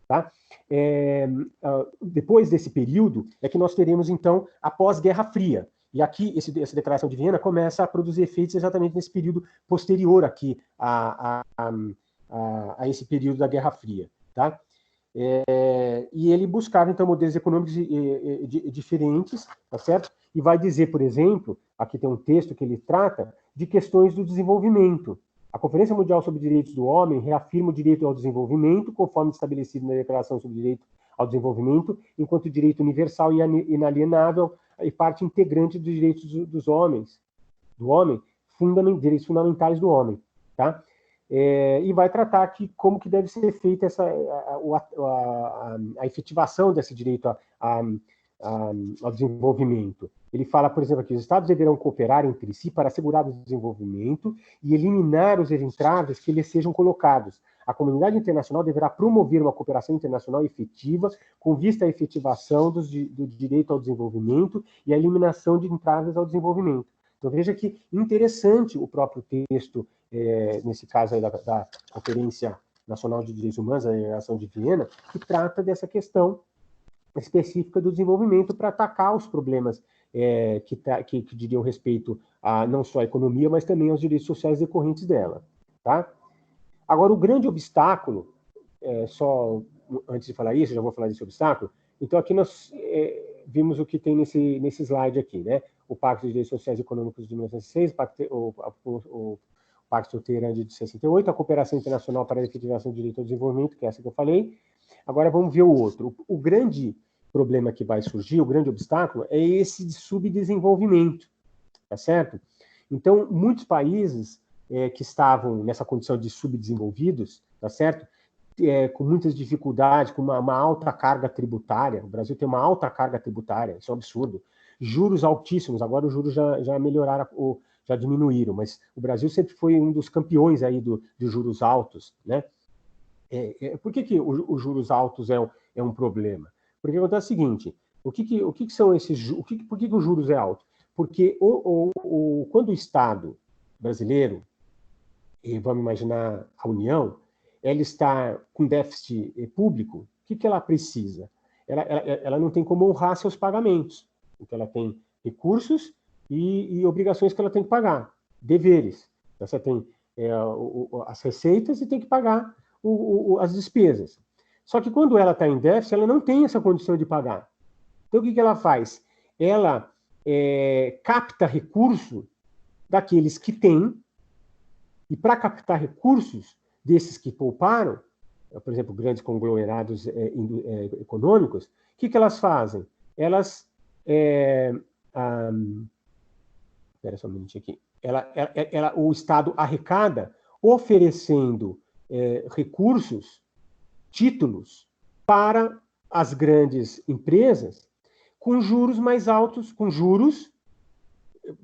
Tá? Depois desse período é que nós teremos, então, a pós-Guerra Fria. E aqui, essa Declaração de Viena começa a produzir efeitos exatamente nesse período posterior aqui a esse período da Guerra Fria. Tá? E ele buscava, então, modelos econômicos diferentes, tá certo? E vai dizer, por exemplo, aqui tem um texto que ele trata de questões do desenvolvimento. A Conferência Mundial sobre Direitos do Homem reafirma o direito ao desenvolvimento, conforme estabelecido na Declaração sobre o Direito ao Desenvolvimento, enquanto direito universal e inalienável e parte integrante dos direitos dos homens, direitos fundamentais do homem, tá? E vai tratar aqui como que deve ser feita a efetivação desse direito ao desenvolvimento. Ele fala, por exemplo, que os Estados deverão cooperar entre si para assegurar o desenvolvimento e eliminar os entraves que lhes sejam colocados. A comunidade internacional deverá promover uma cooperação internacional efetiva com vista à efetivação do direito ao desenvolvimento e à eliminação de entraves ao desenvolvimento. Então, veja que interessante o próprio texto, nesse caso aí da Conferência Nacional de Direitos Humanos, a Declaração de Viena, que trata dessa questão específica do desenvolvimento para atacar os problemas que diriam respeito a não só a economia, mas também aos direitos sociais decorrentes dela. Tá? Agora, o grande obstáculo, só antes de falar isso, já vou falar desse obstáculo, então aqui nós vimos o que tem nesse slide aqui, né? O Pacto de Direitos Sociais e Econômicos de 1906, o Pacto Teherã de 68, a Cooperação Internacional para a Efetivação do Direito ao Desenvolvimento, que é essa que eu falei. Agora vamos ver o outro. O grande problema que vai surgir, o grande obstáculo, é esse de subdesenvolvimento, tá certo? Então, muitos países que estavam nessa condição de subdesenvolvidos, tá certo? Com muitas dificuldades, com uma alta carga tributária. O Brasil tem uma alta carga tributária, isso é um absurdo. Juros altíssimos, agora os juros já melhoraram, já diminuíram, mas o Brasil sempre foi um dos campeões aí de juros altos, né? Por que os juros altos é um problema? Porque acontece o seguinte, por que são esses, por que o juros é alto? Porque quando o Estado brasileiro, e vamos imaginar a União, ela está com déficit público, o que ela precisa? Ela não tem como honrar seus pagamentos. Então, ela tem recursos e obrigações que ela tem que pagar, deveres. Então, você tem as receitas e tem que pagar as despesas. Só que quando ela está em déficit, ela não tem essa condição de pagar. Então, o que ela faz? Ela capta recurso daqueles que têm, e para captar recursos desses que pouparam, por exemplo, grandes conglomerados econômicos, o que elas fazem? Elas... espera só um minutinho aqui. O Estado arrecada oferecendo recursos, títulos, para as grandes empresas com juros mais altos, com juros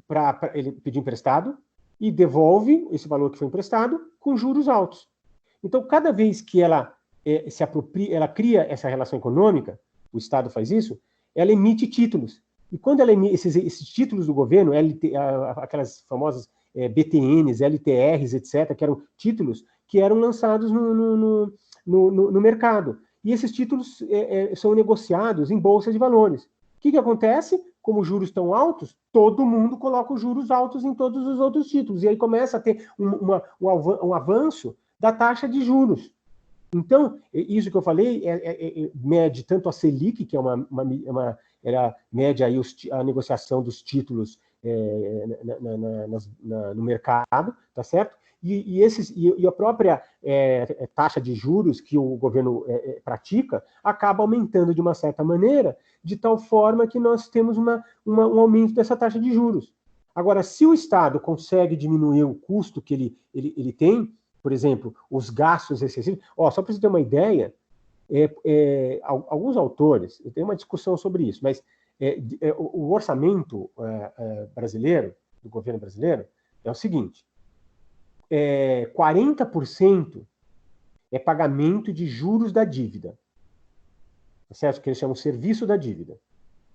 para ele pedir emprestado e devolve esse valor que foi emprestado com juros altos. Então, cada vez que ela se apropria, ela cria essa relação econômica, o Estado faz isso, ela emite títulos. E quando ela emite esses títulos do governo, aquelas famosas BTNs, LTRs, etc., que eram títulos que eram lançados no mercado. E esses títulos são negociados em bolsa de valores. O que acontece? Como os juros estão altos, todo mundo coloca os juros altos em todos os outros títulos. E aí começa a ter um avanço da taxa de juros. Então, isso que eu falei mede tanto a Selic, que era mede aí a negociação dos títulos no mercado, tá certo? E a própria taxa de juros que o governo pratica acaba aumentando de uma certa maneira, de tal forma que nós temos um aumento dessa taxa de juros. Agora, se o Estado consegue diminuir o custo que ele tem, por exemplo, os gastos excessivos. Só para você ter uma ideia, alguns autores, eu tenho uma discussão sobre isso, mas o orçamento brasileiro, do governo brasileiro, é o seguinte: 40% é pagamento de juros da dívida, tá certo? Que eles chamam serviço da dívida.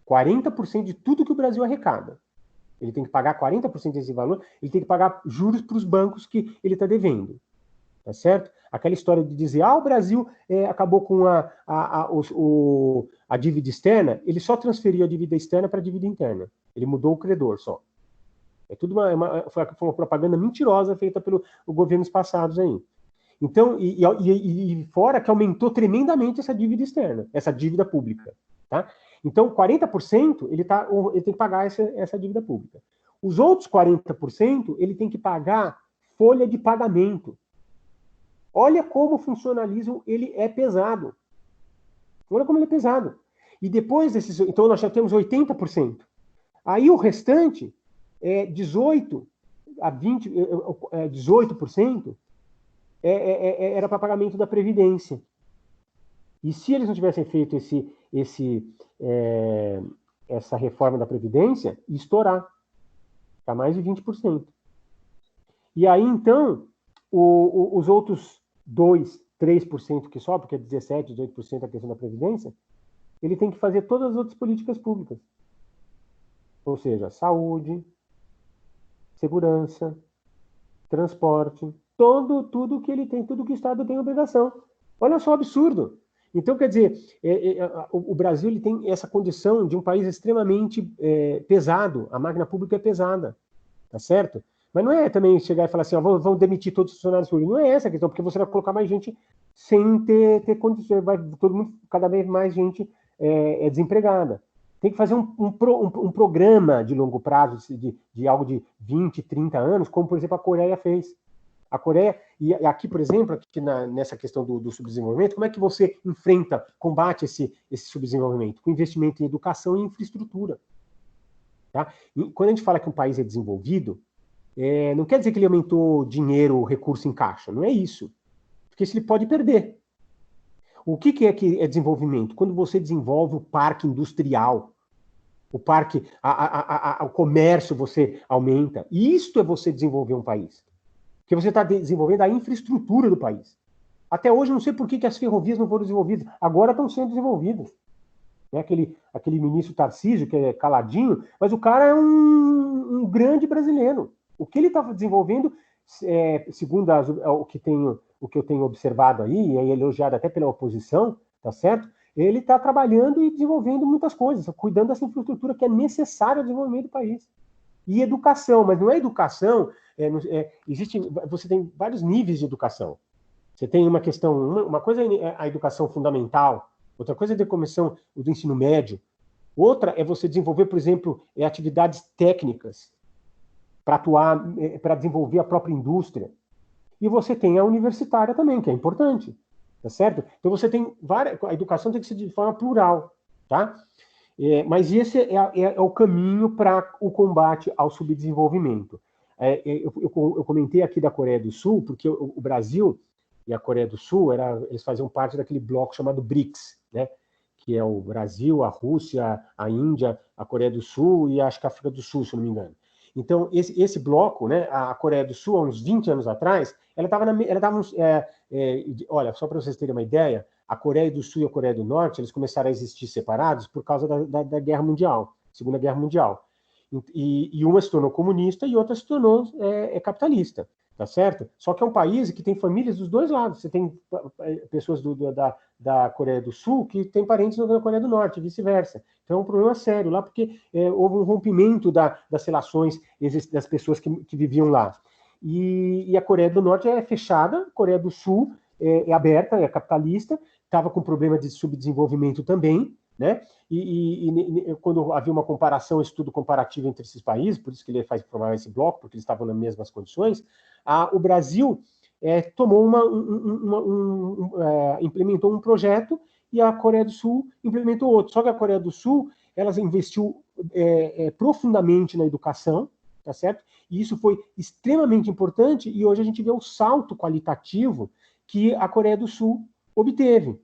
40% de tudo que o Brasil arrecada. Ele tem que pagar 40% desse valor, ele tem que pagar juros para os bancos que ele está devendo. Tá certo? Aquela história de dizer, o Brasil acabou com a dívida externa, ele só transferiu a dívida externa para a dívida interna. Ele mudou o credor só. É tudo foi uma propaganda mentirosa feita pelos governos passados aí. Então, e fora que aumentou tremendamente essa dívida externa, essa dívida pública. Tá? Então, 40% ele tem que pagar essa dívida pública. Os outros 40% ele tem que pagar folha de pagamento. Olha como o funcionalismo ele é pesado. Olha como ele é pesado. E depois desses... Então, nós já temos 80%. Aí o restante, 18% a 18%, era para pagamento da Previdência. E se eles não tivessem feito essa reforma da Previdência, ia estourar. Ficar mais de 20%. E aí, então, os outros 2%, 3% que sobra, porque é 17%, 18% a questão da Previdência, ele tem que fazer todas as outras políticas públicas. Ou seja, saúde, segurança, transporte, tudo que ele tem, tudo que o Estado tem obrigação. Olha só o absurdo. Então, quer dizer, o Brasil ele tem essa condição de um país extremamente pesado, a máquina pública é pesada, tá certo? Mas não é também chegar e falar assim, vamos demitir todos os funcionários públicos. Não é essa a questão, porque você vai colocar mais gente sem ter condições, cada vez mais gente desempregada. Tem que fazer um programa de longo prazo, de algo de 20, 30 anos, como, por exemplo, a Coreia fez. A Coreia, e aqui, por exemplo, nessa questão do subdesenvolvimento, como é que você combate esse subdesenvolvimento? Com investimento em educação e infraestrutura. Tá? E quando a gente fala que um país é desenvolvido, não quer dizer que ele aumentou dinheiro, recurso em caixa. Não é isso. Porque isso ele pode perder. O que é desenvolvimento? Quando você desenvolve o parque industrial, o parque, o comércio você aumenta. E isto é você desenvolver um país. Porque você está desenvolvendo a infraestrutura do país. Até hoje, não sei por que as ferrovias não foram desenvolvidas. Agora estão sendo desenvolvidas. Aquele ministro Tarcísio, que é caladinho, mas o cara é um grande brasileiro. O que ele está desenvolvendo, segundo o que eu tenho observado aí, e é elogiado até pela oposição, tá certo? Ele está trabalhando e desenvolvendo muitas coisas, cuidando dessa infraestrutura que é necessária ao desenvolvimento do país. E educação, mas não é educação, você tem vários níveis de educação. Você tem uma questão, uma coisa é a educação fundamental, outra coisa é a educação do ensino médio, outra é você desenvolver, por exemplo, atividades técnicas para atuar, para desenvolver a própria indústria. E você tem a universitária também, que é importante, tá certo? Então você tem a educação tem que ser de forma plural, tá? Mas esse é o caminho para o combate ao subdesenvolvimento. Eu comentei aqui da Coreia do Sul, porque o Brasil e a Coreia do Sul, eles faziam parte daquele bloco chamado BRICS, né? Que é o Brasil, a Rússia, a Índia, a Coreia do Sul e acho que a África do Sul, se não me engano. Então, esse bloco, né, a Coreia do Sul, há uns 20 anos atrás, olha, só para vocês terem uma ideia, a Coreia do Sul e a Coreia do Norte, eles começaram a existir separados por causa da Guerra Mundial, Segunda Guerra Mundial. E uma se tornou comunista e outra se tornou capitalista, tá certo? Só que é um país que tem famílias dos dois lados. Você tem pessoas da Coreia do Sul que têm parentes na Coreia do Norte, e vice-versa. Então é um problema sério lá, porque houve um rompimento das relações das pessoas que viviam lá. E a Coreia do Norte é fechada, a Coreia do Sul é aberta, é capitalista, estava com problema de subdesenvolvimento também, né? E quando havia uma comparação, estudo comparativo entre esses países, por isso que ele faz formar esse bloco, porque eles estavam nas mesmas condições, o Brasil tomou implementou um projeto e a Coreia do Sul implementou outro. Só que a Coreia do Sul, ela investiu profundamente na educação, tá certo? E isso foi extremamente importante, e hoje a gente vê o salto qualitativo que a Coreia do Sul obteve.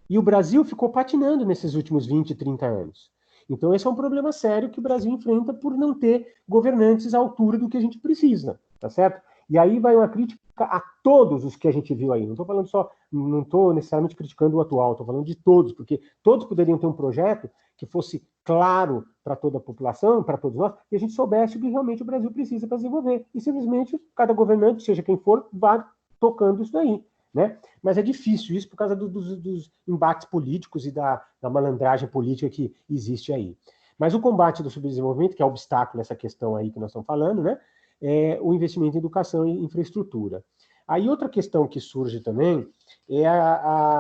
E o Brasil ficou patinando nesses últimos 20, 30 anos. Então, esse é um problema sério que o Brasil enfrenta por não ter governantes à altura do que a gente precisa, tá certo? E aí vai uma crítica a todos os que a gente viu aí. Não estou falando só, não estou necessariamente criticando o atual, estou falando de todos, porque todos poderiam ter um projeto que fosse claro para toda a população, para todos nós, e a gente soubesse o que realmente o Brasil precisa para desenvolver. E simplesmente cada governante, seja quem for, vá tocando isso daí. Né? Mas é difícil isso por causa dos embates políticos e da malandragem política que existe aí. Mas o combate do subdesenvolvimento, que é o obstáculo nessa questão aí que nós estamos falando, né, é o investimento em educação e infraestrutura. Aí outra questão que surge também é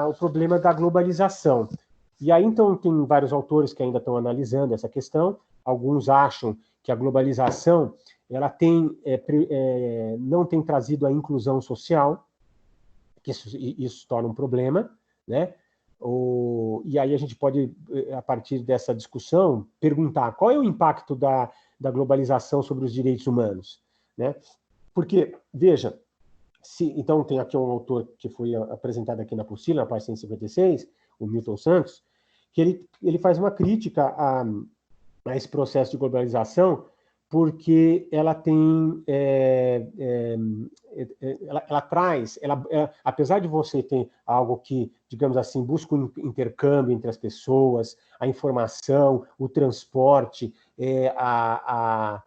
o problema da globalização. E aí, então, tem vários autores que ainda estão analisando essa questão. Alguns acham que a globalização ela não tem trazido a inclusão social, que isso torna um problema, né? E aí a gente pode, a partir dessa discussão, perguntar qual é o impacto da globalização sobre os direitos humanos, né? Porque, veja, então tem aqui um autor que foi apresentado aqui na apostila, na página 156, o Milton Santos, que ele faz uma crítica a esse processo de globalização, porque ela tem, ela traz, apesar de você ter algo que, digamos assim, busca um intercâmbio entre as pessoas, a informação, o transporte, a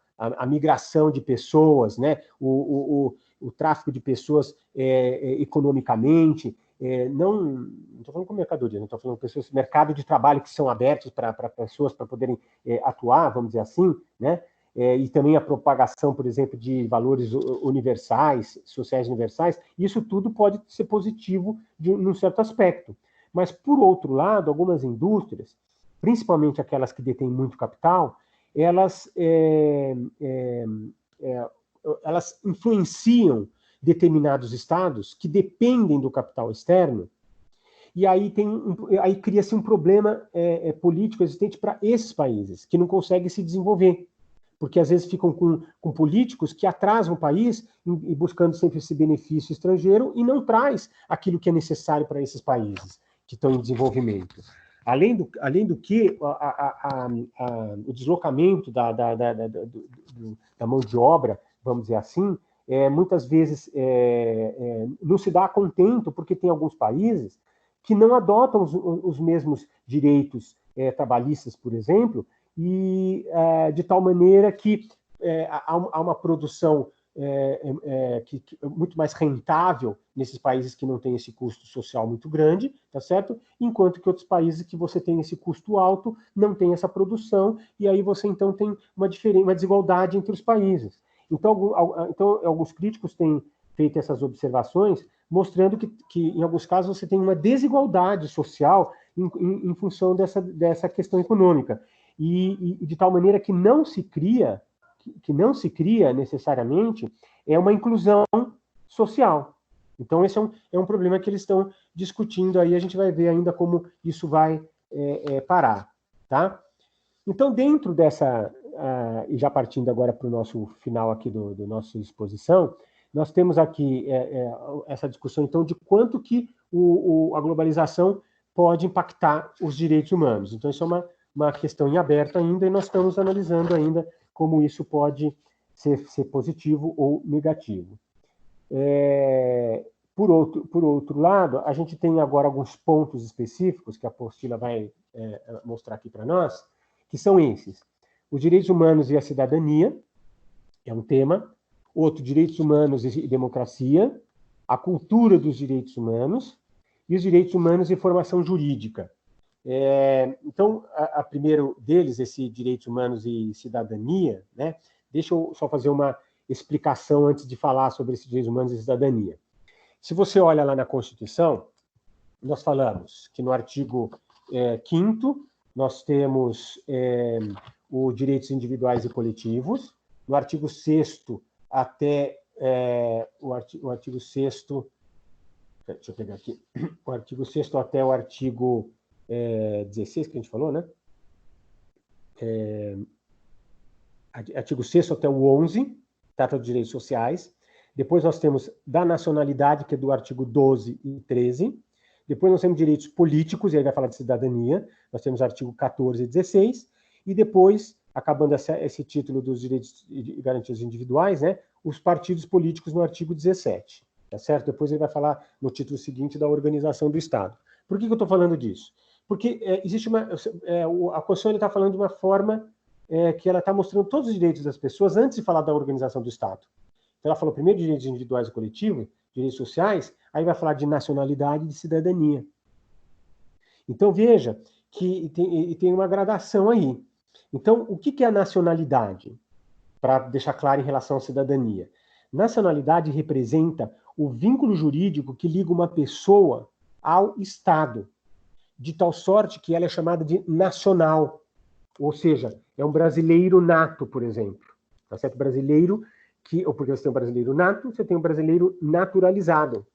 migração de pessoas, né? o tráfico de pessoas economicamente, não estou falando com mercadoria, não estou falando pessoas, mercado de trabalho que são abertos para pessoas para poderem atuar, vamos dizer assim, né? E também a propagação, por exemplo, de valores universais, sociais universais, isso tudo pode ser positivo num certo aspecto. Mas, por outro lado, algumas indústrias, principalmente aquelas que detêm muito capital, elas influenciam determinados estados que dependem do capital externo, e aí, aí cria-se um problema político existente para esses países, que não conseguem se desenvolver, porque às vezes ficam com políticos que atrasam o país e buscando sempre esse benefício estrangeiro e não traz aquilo que é necessário para esses países que estão em desenvolvimento. Além do que, o deslocamento da mão de obra, vamos dizer assim, muitas vezes não se dá contento, porque tem alguns países que não adotam os mesmos direitos trabalhistas, por exemplo, e de tal maneira que há uma produção muito mais rentável nesses países que não têm esse custo social muito grande, tá certo? Enquanto que outros países que você tem esse custo alto não tem essa produção, e aí você então tem uma desigualdade entre os países. Então, alguns críticos têm feito essas observações, mostrando que em alguns casos você tem uma desigualdade social em função dessa questão econômica. E de tal maneira que não se cria necessariamente uma inclusão social. Então, esse é um problema que eles estão discutindo aí, a gente vai ver ainda como isso vai parar. Tá? Então, dentro dessa, e já partindo agora para o nosso final aqui do nossa exposição, nós temos aqui essa discussão, então, de quanto que a globalização pode impactar os direitos humanos. Então, isso é uma questão em aberto ainda, e nós estamos analisando ainda como isso pode ser positivo ou negativo. Por outro lado, a gente tem agora alguns pontos específicos que a apostila vai mostrar aqui para nós, que são esses: os direitos humanos e a cidadania, é um tema. Outro, direitos humanos e democracia, a cultura dos direitos humanos e os direitos humanos e formação jurídica. Então, a primeiro deles, esse direitos humanos e cidadania, né? Deixa eu só fazer uma explicação antes de falar sobre esses direitos humanos e cidadania. Se você olha lá na Constituição, nós falamos que no artigo 5º nós temos os direitos individuais e coletivos. No artigo 6º até o artigo 6º, deixa eu pegar aqui, o artigo 6º até o artigo 16, que a gente falou, né? artigo 6º até o 11, trata dos direitos sociais. Depois nós temos da nacionalidade, que é do artigo 12 e 13. Depois nós temos direitos políticos, e aí vai falar de cidadania. Nós temos artigo 14 e 16. E depois, acabando esse título dos direitos e garantias individuais, né, os partidos políticos no artigo 17. Tá certo? Depois ele vai falar no título seguinte da organização do Estado. Por que eu estou falando disso? Porque existe a Constituição está falando de uma forma que ela está mostrando todos os direitos das pessoas antes de falar da organização do Estado. Então ela falou primeiro de direitos individuais e coletivos, direitos sociais, aí vai falar de nacionalidade e de cidadania. Então veja que tem uma gradação aí. Então, o que é a nacionalidade? Para deixar claro em relação à cidadania. Nacionalidade representa o vínculo jurídico que liga uma pessoa ao Estado, de tal sorte que ela é chamada de nacional. Ou seja, é um brasileiro nato, por exemplo. Tá certo? Brasileiro, ou porque você tem um brasileiro nato, você tem um brasileiro naturalizado.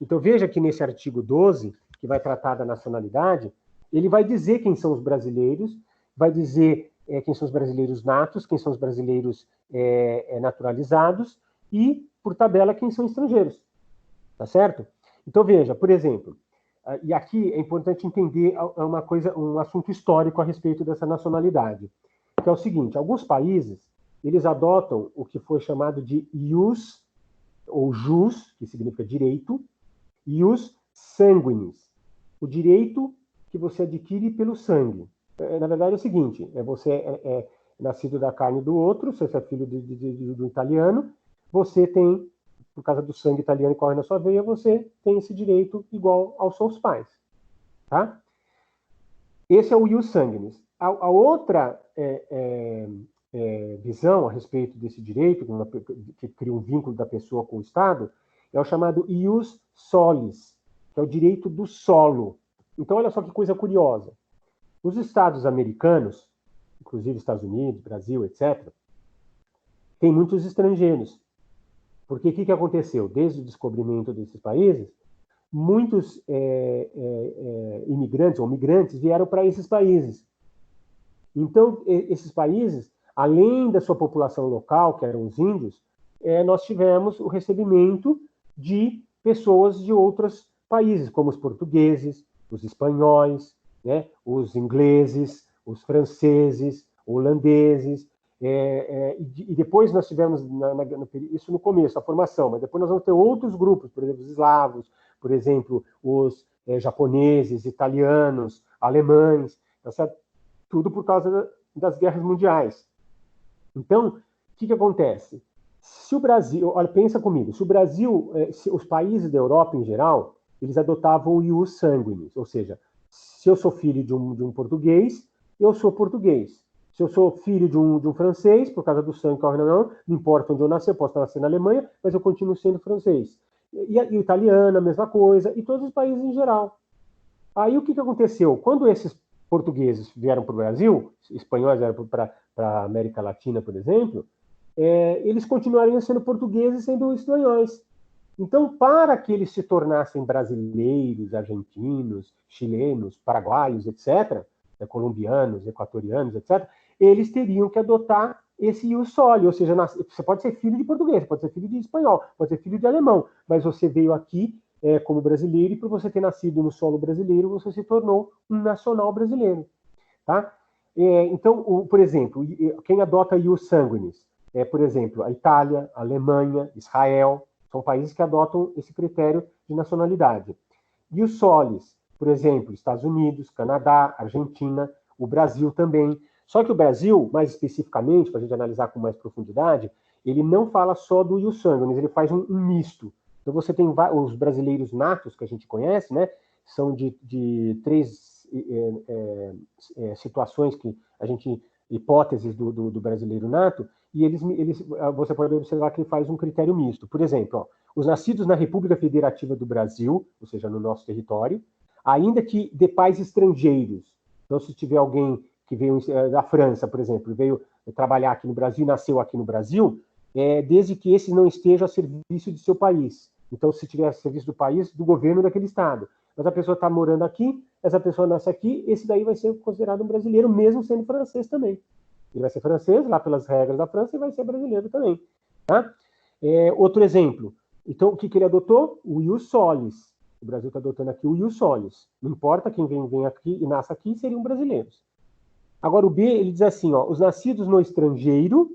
Então veja que nesse artigo 12, que vai tratar da nacionalidade, ele vai dizer quem são os brasileiros, vai dizer quem são os brasileiros natos, quem são os brasileiros naturalizados e, por tabela, quem são estrangeiros. Tá certo? Então veja, por exemplo, e aqui é importante entender um assunto histórico a respeito dessa nacionalidade, que é o seguinte: alguns países, eles adotam o que foi chamado de ius, ou jus, que significa direito, ius sanguinis, o direito que você adquire pelo sangue. Na verdade é o seguinte: você é nascido da carne do outro, você é filho do italiano, você tem, por causa do sangue italiano que corre na sua veia, você tem esse direito igual aos seus pais. Tá? Esse é o ius sanguinis. A outra visão a respeito desse direito, que cria um vínculo da pessoa com o Estado, é o chamado ius solis, que é o direito do solo. Então, olha só que coisa curiosa. Os Estados americanos, inclusive Estados Unidos, Brasil, etc., tem muitos estrangeiros. Porque o que aconteceu? Desde o descobrimento desses países, muitos imigrantes ou migrantes vieram para esses países. Então, esses países, além da sua população local, que eram os índios, nós tivemos o recebimento de pessoas de outros países, como os portugueses, os espanhóis, né, os ingleses, os franceses, holandeses, e depois nós tivemos, isso no começo, a formação, mas depois nós vamos ter outros grupos, por exemplo, os eslavos, por exemplo, os japoneses, italianos, alemães, tá certo? Tudo por causa das guerras mundiais. Então, o que acontece? Se o Brasil, olha, pensa comigo, se o Brasil, os países da Europa em geral, eles adotavam o ius sanguinis, ou seja, se eu sou filho de um português, eu sou português. Se eu sou filho de um francês, por causa do sangue que corre na mão, não importa onde eu nasci, eu posso nascer na Alemanha, mas eu continuo sendo francês. E o italiano, a mesma coisa, e todos os países em geral. Aí o que aconteceu? Quando esses portugueses vieram para o Brasil, espanhóis vieram para a América Latina, por exemplo, eles continuariam sendo portugueses sendo espanhóis. Então, para que eles se tornassem brasileiros, argentinos, chilenos, paraguaios, etc., colombianos, equatorianos, etc., eles teriam que adotar esse ius soli, ou seja, você pode ser filho de português, pode ser filho de espanhol, pode ser filho de alemão, mas você veio aqui como brasileiro e por você ter nascido no solo brasileiro, você se tornou um nacional brasileiro. Tá? Então, por exemplo, quem adota ius sanguinis? Por exemplo, a Itália, a Alemanha, Israel, são países que adotam esse critério de nacionalidade. E os solis, por exemplo, Estados Unidos, Canadá, Argentina, o Brasil também. Só que o Brasil, mais especificamente, para a gente analisar com mais profundidade, ele não fala só do ius sanguinis, ele faz um misto. Então você tem os brasileiros natos, que a gente conhece, né? São de três situações que a gente, hipóteses do brasileiro nato, e você pode observar que ele faz um critério misto. Por exemplo, os nascidos na República Federativa do Brasil, ou seja, no nosso território, ainda que de pais estrangeiros. Então, se tiver alguém que veio da França, por exemplo, veio trabalhar aqui no Brasil e nasceu aqui no Brasil, desde que esse não esteja a serviço de seu país. Então, se tiver a serviço do país, do governo daquele estado. Mas a pessoa está morando aqui, essa pessoa nasce aqui, esse daí vai ser considerado um brasileiro, mesmo sendo francês também. Ele vai ser francês, lá pelas regras da França, e vai ser brasileiro também. Tá? Outro exemplo. Então, o que ele adotou? O ius solis. O Brasil está adotando aqui o ius solis. Não importa quem vem aqui e nasce aqui, seriam brasileiros. Agora, o B, ele diz assim, ó, os nascidos no estrangeiro,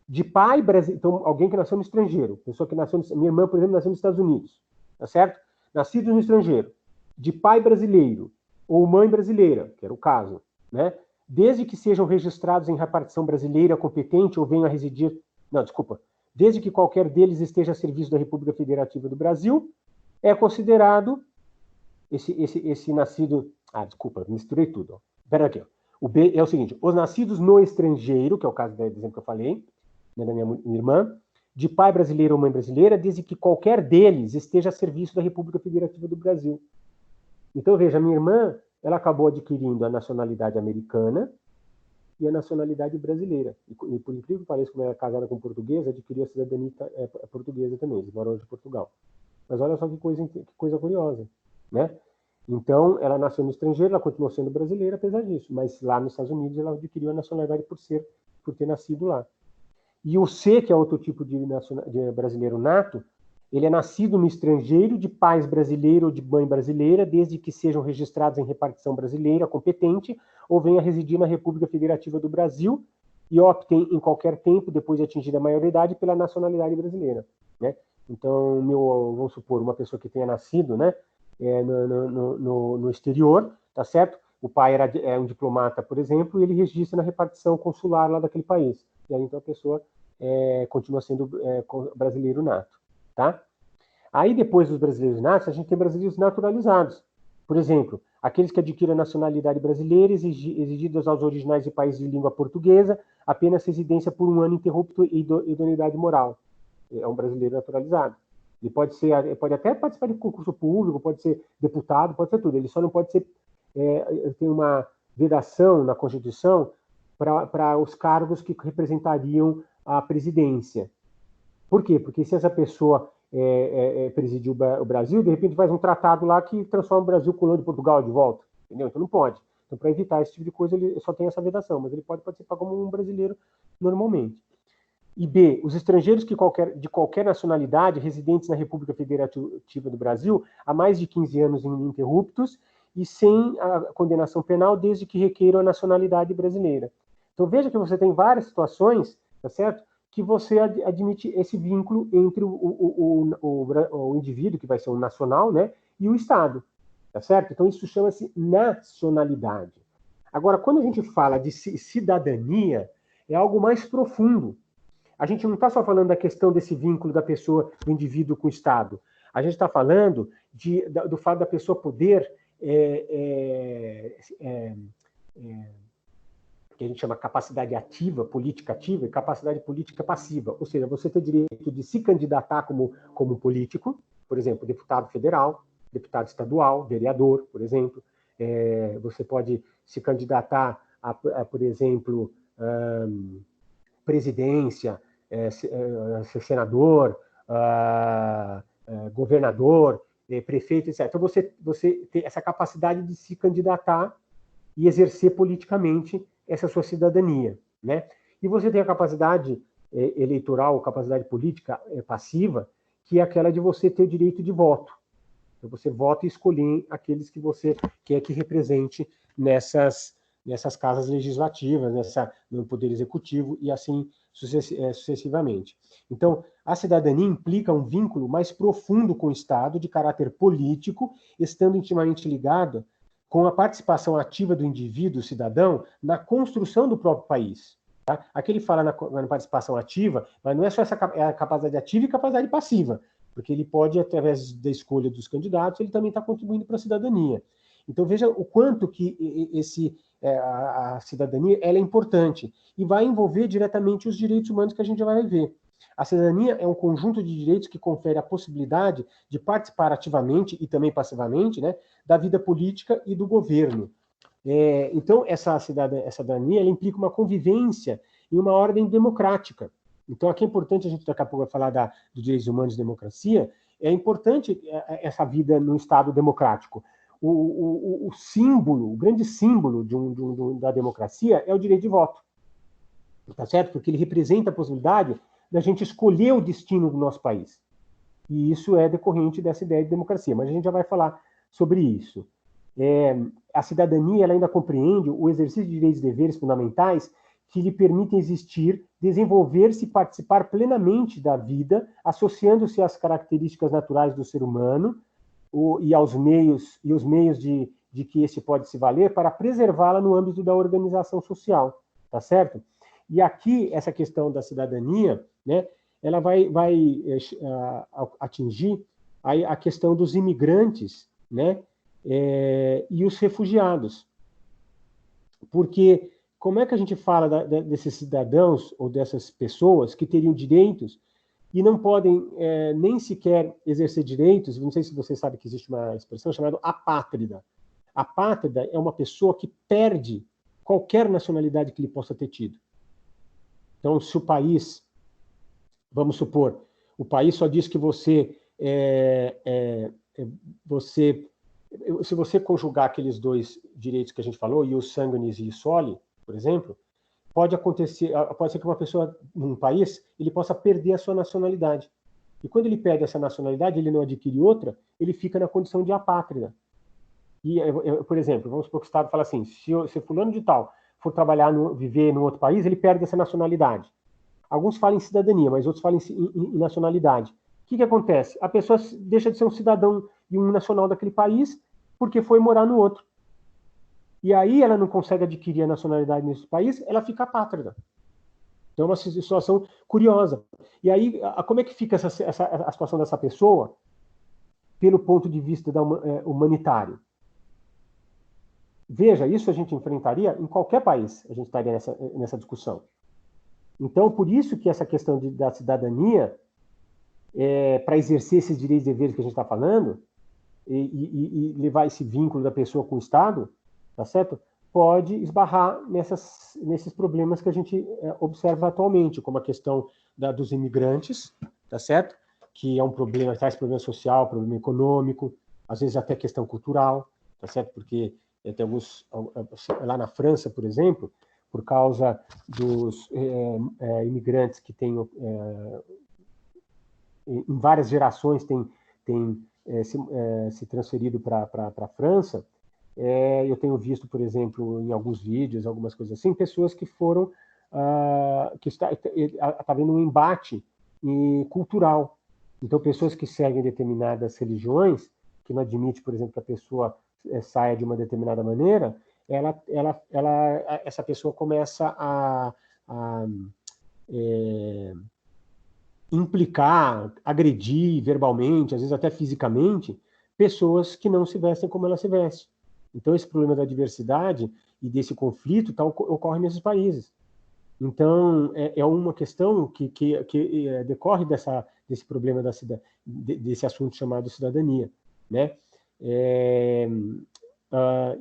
de pai brasileiro, então, alguém que nasceu no estrangeiro, pessoa que nasceu, minha irmã, por exemplo, nasceu nos Estados Unidos, tá certo? Nascidos no estrangeiro, de pai brasileiro ou mãe brasileira, que era o caso, né? Desde que sejam registrados em repartição brasileira competente ou venham a residir, não, desculpa, desde que qualquer deles esteja a serviço da República Federativa do Brasil, é considerado esse nascido, desculpa, misturei tudo, espera aqui, ó. O B é o seguinte, os nascidos no estrangeiro, que é o caso do exemplo que eu falei, né, da minha irmã, de pai brasileiro ou mãe brasileira, desde que qualquer deles esteja a serviço da República Federativa do Brasil. Então, veja, a minha irmã, ela acabou adquirindo a nacionalidade americana e a nacionalidade brasileira. E por incrível que pareça, como ela é casada com portuguesa, adquiriu a cidadania portuguesa também, eles moram de Portugal. Mas olha só que coisa curiosa, né? Então, ela nasceu no estrangeiro, ela continuou sendo brasileira, apesar disso. Mas lá nos Estados Unidos, ela adquiriu a nacionalidade por ter nascido lá. E o C, que é outro tipo de brasileiro nato, ele é nascido no estrangeiro, de pais brasileiros ou de mãe brasileira, desde que sejam registrados em repartição brasileira competente ou venham a residir na República Federativa do Brasil e optem em qualquer tempo, depois de atingida a maioridade, pela nacionalidade brasileira, né? Então, vamos supor, uma pessoa que tenha nascido, né, no exterior, tá certo? O pai é um diplomata, por exemplo, e ele registra na repartição consular lá daquele país. E aí, então, a pessoa continua sendo brasileiro nato, tá? Aí, depois dos brasileiros natos, a gente tem brasileiros naturalizados. Por exemplo, aqueles que adquirem a nacionalidade brasileira, exigidas aos originais de países de língua portuguesa, apenas residência por 1 ano interrupto e idoneidade moral. É um brasileiro naturalizado. Ele pode até participar de concurso público, pode ser deputado, pode ser tudo. Ele só não pode ser... tem uma vedação na Constituição para os cargos que representariam a presidência. Por quê? Porque se essa pessoa presidir o Brasil, de repente faz um tratado lá que transforma o Brasil colônia de Portugal de volta. Entendeu? Então não pode. Então, para evitar esse tipo de coisa, ele só tem essa vedação, mas ele pode participar como um brasileiro normalmente. E B, os estrangeiros de qualquer nacionalidade, residentes na República Federativa do Brasil, há mais de 15 anos ininterruptos e sem a condenação penal, desde que requeiram a nacionalidade brasileira. Então, veja que você tem várias situações, tá certo? Que você admite esse vínculo entre o indivíduo, que vai ser um nacional, né, e o Estado, tá certo? Então, isso chama-se nacionalidade. Agora, quando a gente fala de cidadania, é algo mais profundo. A gente não está só falando da questão desse vínculo da pessoa, do indivíduo com o Estado. A gente está falando do fato da pessoa poder que a gente chama capacidade ativa, política ativa, e capacidade política passiva. Ou seja, você ter direito de se candidatar como político, por exemplo, deputado federal, deputado estadual, vereador, por exemplo. Você pode se candidatar por exemplo, presidência, ser senador, governador, prefeito, etc. Então, você tem essa capacidade de se candidatar e exercer politicamente essa sua cidadania, né? E você tem a capacidade eleitoral, capacidade política passiva, que é aquela de você ter o direito de voto. Então, você vota e escolhe aqueles que você quer que represente nessas casas legislativas, no Poder Executivo e assim sucessivamente. Então, a cidadania implica um vínculo mais profundo com o Estado, de caráter político, estando intimamente ligado com a participação ativa do indivíduo, cidadão, na construção do próprio país. Tá? Aqui ele fala na participação ativa, mas não é só essa capacidade ativa e capacidade passiva, porque ele pode, através da escolha dos candidatos, ele também está contribuindo para a cidadania. Então, veja o quanto que a cidadania ela é importante e vai envolver diretamente os direitos humanos que a gente vai ver. A cidadania é um conjunto de direitos que confere a possibilidade de participar ativamente e também passivamente, né, da vida política e do governo. Então, essa cidadania ela implica uma convivência em uma ordem democrática. Então, aqui é importante, a gente daqui a pouco vai falar dos direitos humanos e democracia, é importante essa vida num Estado democrático. O símbolo, o grande símbolo da democracia é o direito de voto. tá certo? Porque ele representa a possibilidade da gente escolher o destino do nosso país. E isso é decorrente dessa ideia de democracia, mas a gente já vai falar sobre isso. A cidadania ela ainda compreende o exercício de direitos e deveres fundamentais que lhe permitem existir, desenvolver-se e participar plenamente da vida, associando-se às características naturais do ser humano e os meios de que esse pode se valer para preservá-la no âmbito da organização social, tá certo? E aqui, essa questão da cidadania, né, ela vai atingir a questão dos imigrantes, né, e os refugiados. Porque como é que a gente fala desses cidadãos ou dessas pessoas que teriam direitos e não podem nem sequer exercer direitos? Não sei se você sabe que existe uma expressão chamada apátrida. Apátrida é uma pessoa que perde qualquer nacionalidade que ele possa ter tido. Então, se o país, vamos supor, o país só diz que se você conjugar aqueles dois direitos que a gente falou, ius sanguinis e ius soli, por exemplo, pode ser que uma pessoa num país ele possa perder a sua nacionalidade. E quando ele perde essa nacionalidade, ele não adquire outra, ele fica na condição de apátrida. E, por exemplo, vamos supor que o Estado fala assim, se fulano de tal for trabalhar, viver num outro país, ele perde essa nacionalidade. Alguns falam em cidadania, mas outros falam em nacionalidade. O que acontece? A pessoa deixa de ser um cidadão e um nacional daquele país porque foi morar no outro. E aí ela não consegue adquirir a nacionalidade nesse país, ela fica apátrida. Então é uma situação curiosa. E aí, como é que fica a situação dessa pessoa pelo ponto de vista humanitário? Veja, isso a gente enfrentaria em qualquer país, a gente estaria nessa discussão. Então, por isso que essa questão da cidadania, para exercer esses direitos e deveres que a gente está falando, e levar esse vínculo da pessoa com o Estado, tá certo? Pode esbarrar nesses problemas que a gente observa atualmente, como a questão dos imigrantes, tá certo? Que é um problema, traz problema social, problema econômico, às vezes até questão cultural, tá certo? Porque tem alguns, lá na França, por exemplo, por causa dos imigrantes que têm, em várias gerações, têm se transferido para a França, eu tenho visto, por exemplo, em alguns vídeos, algumas coisas assim, pessoas que foram, que está havendo um embate cultural. Então, pessoas que seguem determinadas religiões, que não admite, por exemplo, que a pessoa saia de uma determinada maneira, essa pessoa começa a implicar, agredir verbalmente, às vezes até fisicamente, pessoas que não se vestem como ela se veste. Então, esse problema da diversidade e desse conflito ocorre nesses países. Então, é uma questão que decorre desse problema desse assunto chamado cidadania, né?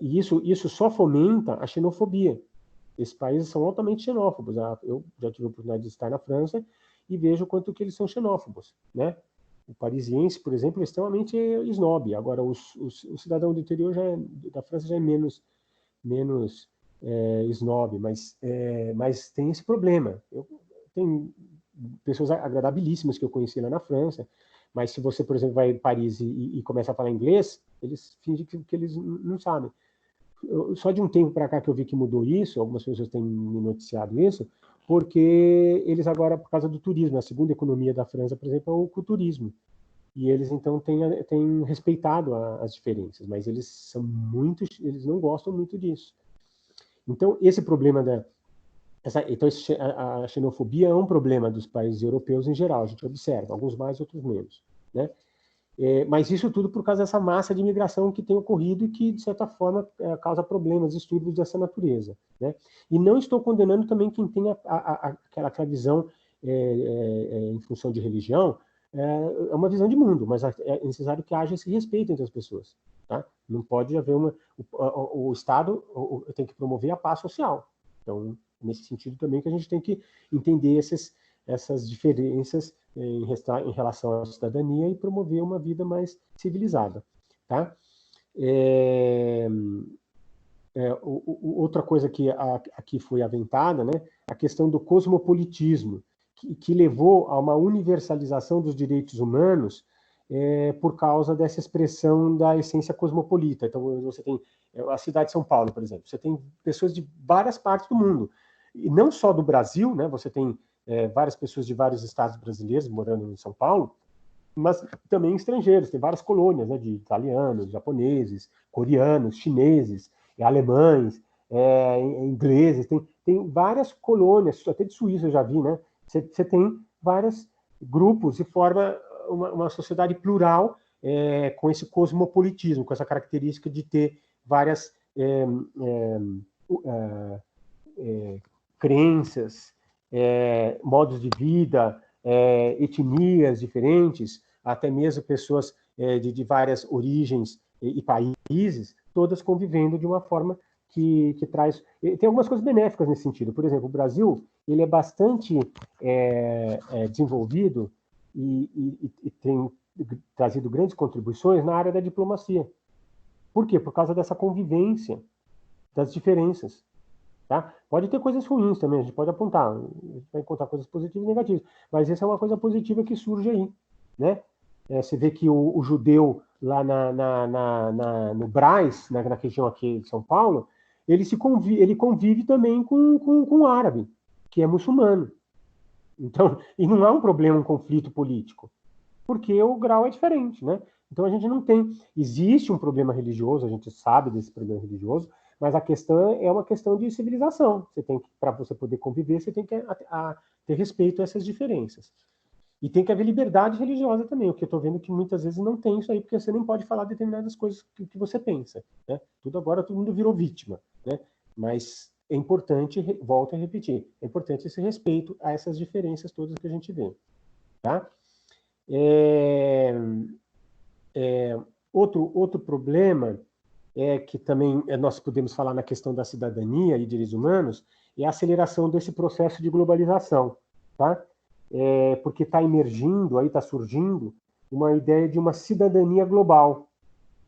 E isso só fomenta a xenofobia. Esses países são altamente xenófobos. Eu já tive a oportunidade de estar na França e vejo o quanto que eles são xenófobos, né? O parisiense, por exemplo, é extremamente snob. Agora, o cidadão do interior da França já é menos snob, mas tem esse problema. Tem pessoas agradabilíssimas que eu conheci lá na França, mas se você, por exemplo, vai em Paris e começa a falar inglês, eles fingem que eles não sabem. Só de um tempo para cá que eu vi que mudou isso, algumas pessoas têm me noticiado isso, porque eles agora, por causa do turismo, a segunda economia da França, por exemplo, é o turismo. E eles, então, têm respeitado as diferenças, mas eles não gostam muito disso. Então, esse problema a xenofobia é um problema dos países europeus em geral, a gente observa, alguns mais, outros menos, né? Mas isso tudo por causa dessa massa de imigração que tem ocorrido e que, de certa forma, causa problemas, distúrbios dessa natureza, né? E não estou condenando também quem tem aquela visão em função de religião, é uma visão de mundo, mas é necessário que haja esse respeito entre as pessoas, tá? Não pode haver o Estado tem que promover a paz social. Então, nesse sentido também que a gente tem que entender essas diferenças em relação à cidadania e promover uma vida mais civilizada, tá? outra coisa que aqui foi aventada, né, a questão do cosmopolitismo, que levou a uma universalização dos direitos humanos por causa dessa expressão da essência cosmopolita. Então, você tem a cidade de São Paulo, por exemplo, você tem pessoas de várias partes do mundo, e não só do Brasil, né, você tem várias pessoas de vários estados brasileiros morando em São Paulo, mas também estrangeiros, tem várias colônias, né, de italianos, japoneses, coreanos, chineses, alemães, ingleses, tem várias colônias, até de Suíça eu já vi, né? Você tem vários grupos e forma uma sociedade plural com esse cosmopolitismo, com essa característica de ter várias crenças, modos de vida, etnias diferentes, até mesmo pessoas de várias origens e países, todas convivendo de uma forma que traz... Tem algumas coisas benéficas nesse sentido. Por exemplo, o Brasil ele é bastante desenvolvido e tem trazido grandes contribuições na área da diplomacia. Por quê? Por causa dessa convivência das diferenças. Tá? Pode ter coisas ruins também, a gente pode apontar, a gente vai encontrar coisas positivas e negativas, mas essa é uma coisa positiva que surge aí, né? Você vê que o judeu lá no Brás, na região aqui de São Paulo, ele convive também com o árabe, que é muçulmano. Então, e não há um problema, um conflito político, porque o grau é diferente, né? Então a gente não tem... Existe um problema religioso, a gente sabe desse problema religioso, mas a questão é uma questão de civilização. Você tem que, para você poder conviver, você tem que ter respeito a essas diferenças. E tem que haver liberdade religiosa também, o que eu estou vendo que muitas vezes não tem isso aí, porque você nem pode falar determinadas coisas que você pensa, né? Agora todo mundo virou vítima, né? Mas é importante, volto a repetir, é importante esse respeito a essas diferenças todas que a gente vê, tá? Outro problema que também nós podemos falar na questão da cidadania e direitos humanos, é a aceleração desse processo de globalização, tá? Porque está emergindo, aí está surgindo, uma ideia de uma cidadania global,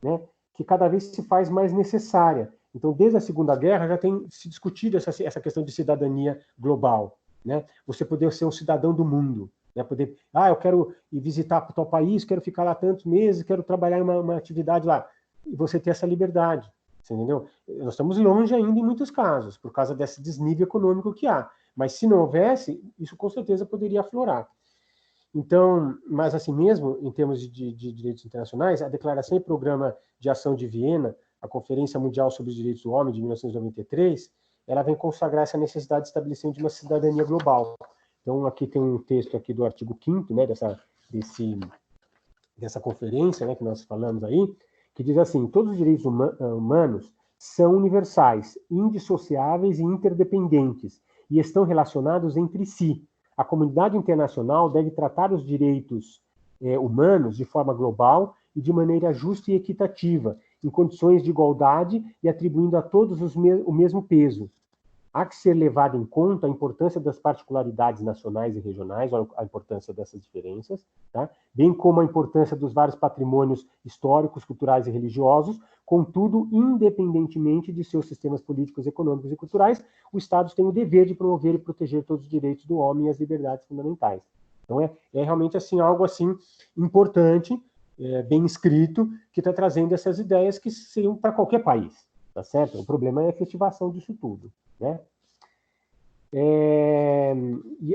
né? Que cada vez se faz mais necessária. Então, desde a Segunda Guerra, já tem se discutido essa questão de cidadania global, né? Você poder ser um cidadão do mundo, né? Poder, eu quero ir visitar o tal país, quero ficar lá tantos meses, quero trabalhar em uma atividade lá. E você ter essa liberdade, você entendeu? Nós estamos longe ainda em muitos casos, por causa desse desnível econômico que há. Mas se não houvesse, isso com certeza poderia aflorar. Então, mas assim mesmo, em termos de direitos internacionais, a Declaração e Programa de Ação de Viena, a Conferência Mundial sobre os Direitos do Homem, de 1993, ela vem consagrar essa necessidade de estabelecimento de uma cidadania global. Então, aqui tem um texto aqui do artigo 5º, né, dessa conferência, né, que nós falamos aí, que diz assim: todos os direitos humanos são universais, indissociáveis e interdependentes, e estão relacionados entre si. A comunidade internacional deve tratar os direitos humanos de forma global e de maneira justa e equitativa, em condições de igualdade e atribuindo a todos o mesmo peso. Há que ser levada em conta a importância das particularidades nacionais e regionais, a importância dessas diferenças, tá? Bem como a importância dos vários patrimônios históricos, culturais e religiosos. Contudo, independentemente de seus sistemas políticos, econômicos e culturais, os Estados têm o dever de promover e proteger todos os direitos do homem e as liberdades fundamentais. Então, é realmente assim, algo assim importante, bem escrito, que está trazendo essas ideias que seriam para qualquer país, tá certo? O problema é a efetivação disso tudo, né?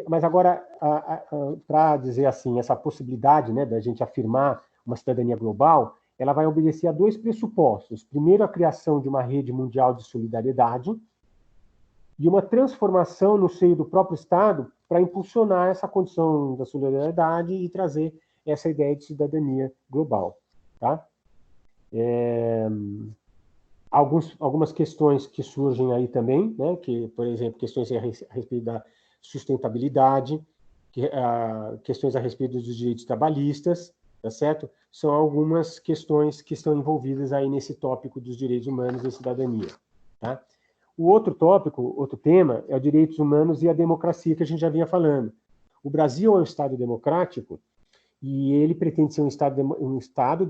Mas agora, para dizer assim, essa possibilidade, né, da gente afirmar uma cidadania global, ela vai obedecer a dois pressupostos. Primeiro, a criação de uma rede mundial de solidariedade e uma transformação no seio do próprio Estado para impulsionar essa condição da solidariedade e trazer essa ideia de cidadania global, tá? Algumas questões que surgem aí também, né, que, por exemplo, questões a respeito da sustentabilidade, questões a respeito dos direitos trabalhistas, tá certo? São algumas questões que estão envolvidas aí nesse tópico dos direitos humanos e cidadania, tá? O outro tópico, outro tema, é os direitos humanos e a democracia, que a gente já vinha falando. O Brasil é um Estado democrático e ele pretende ser um Estado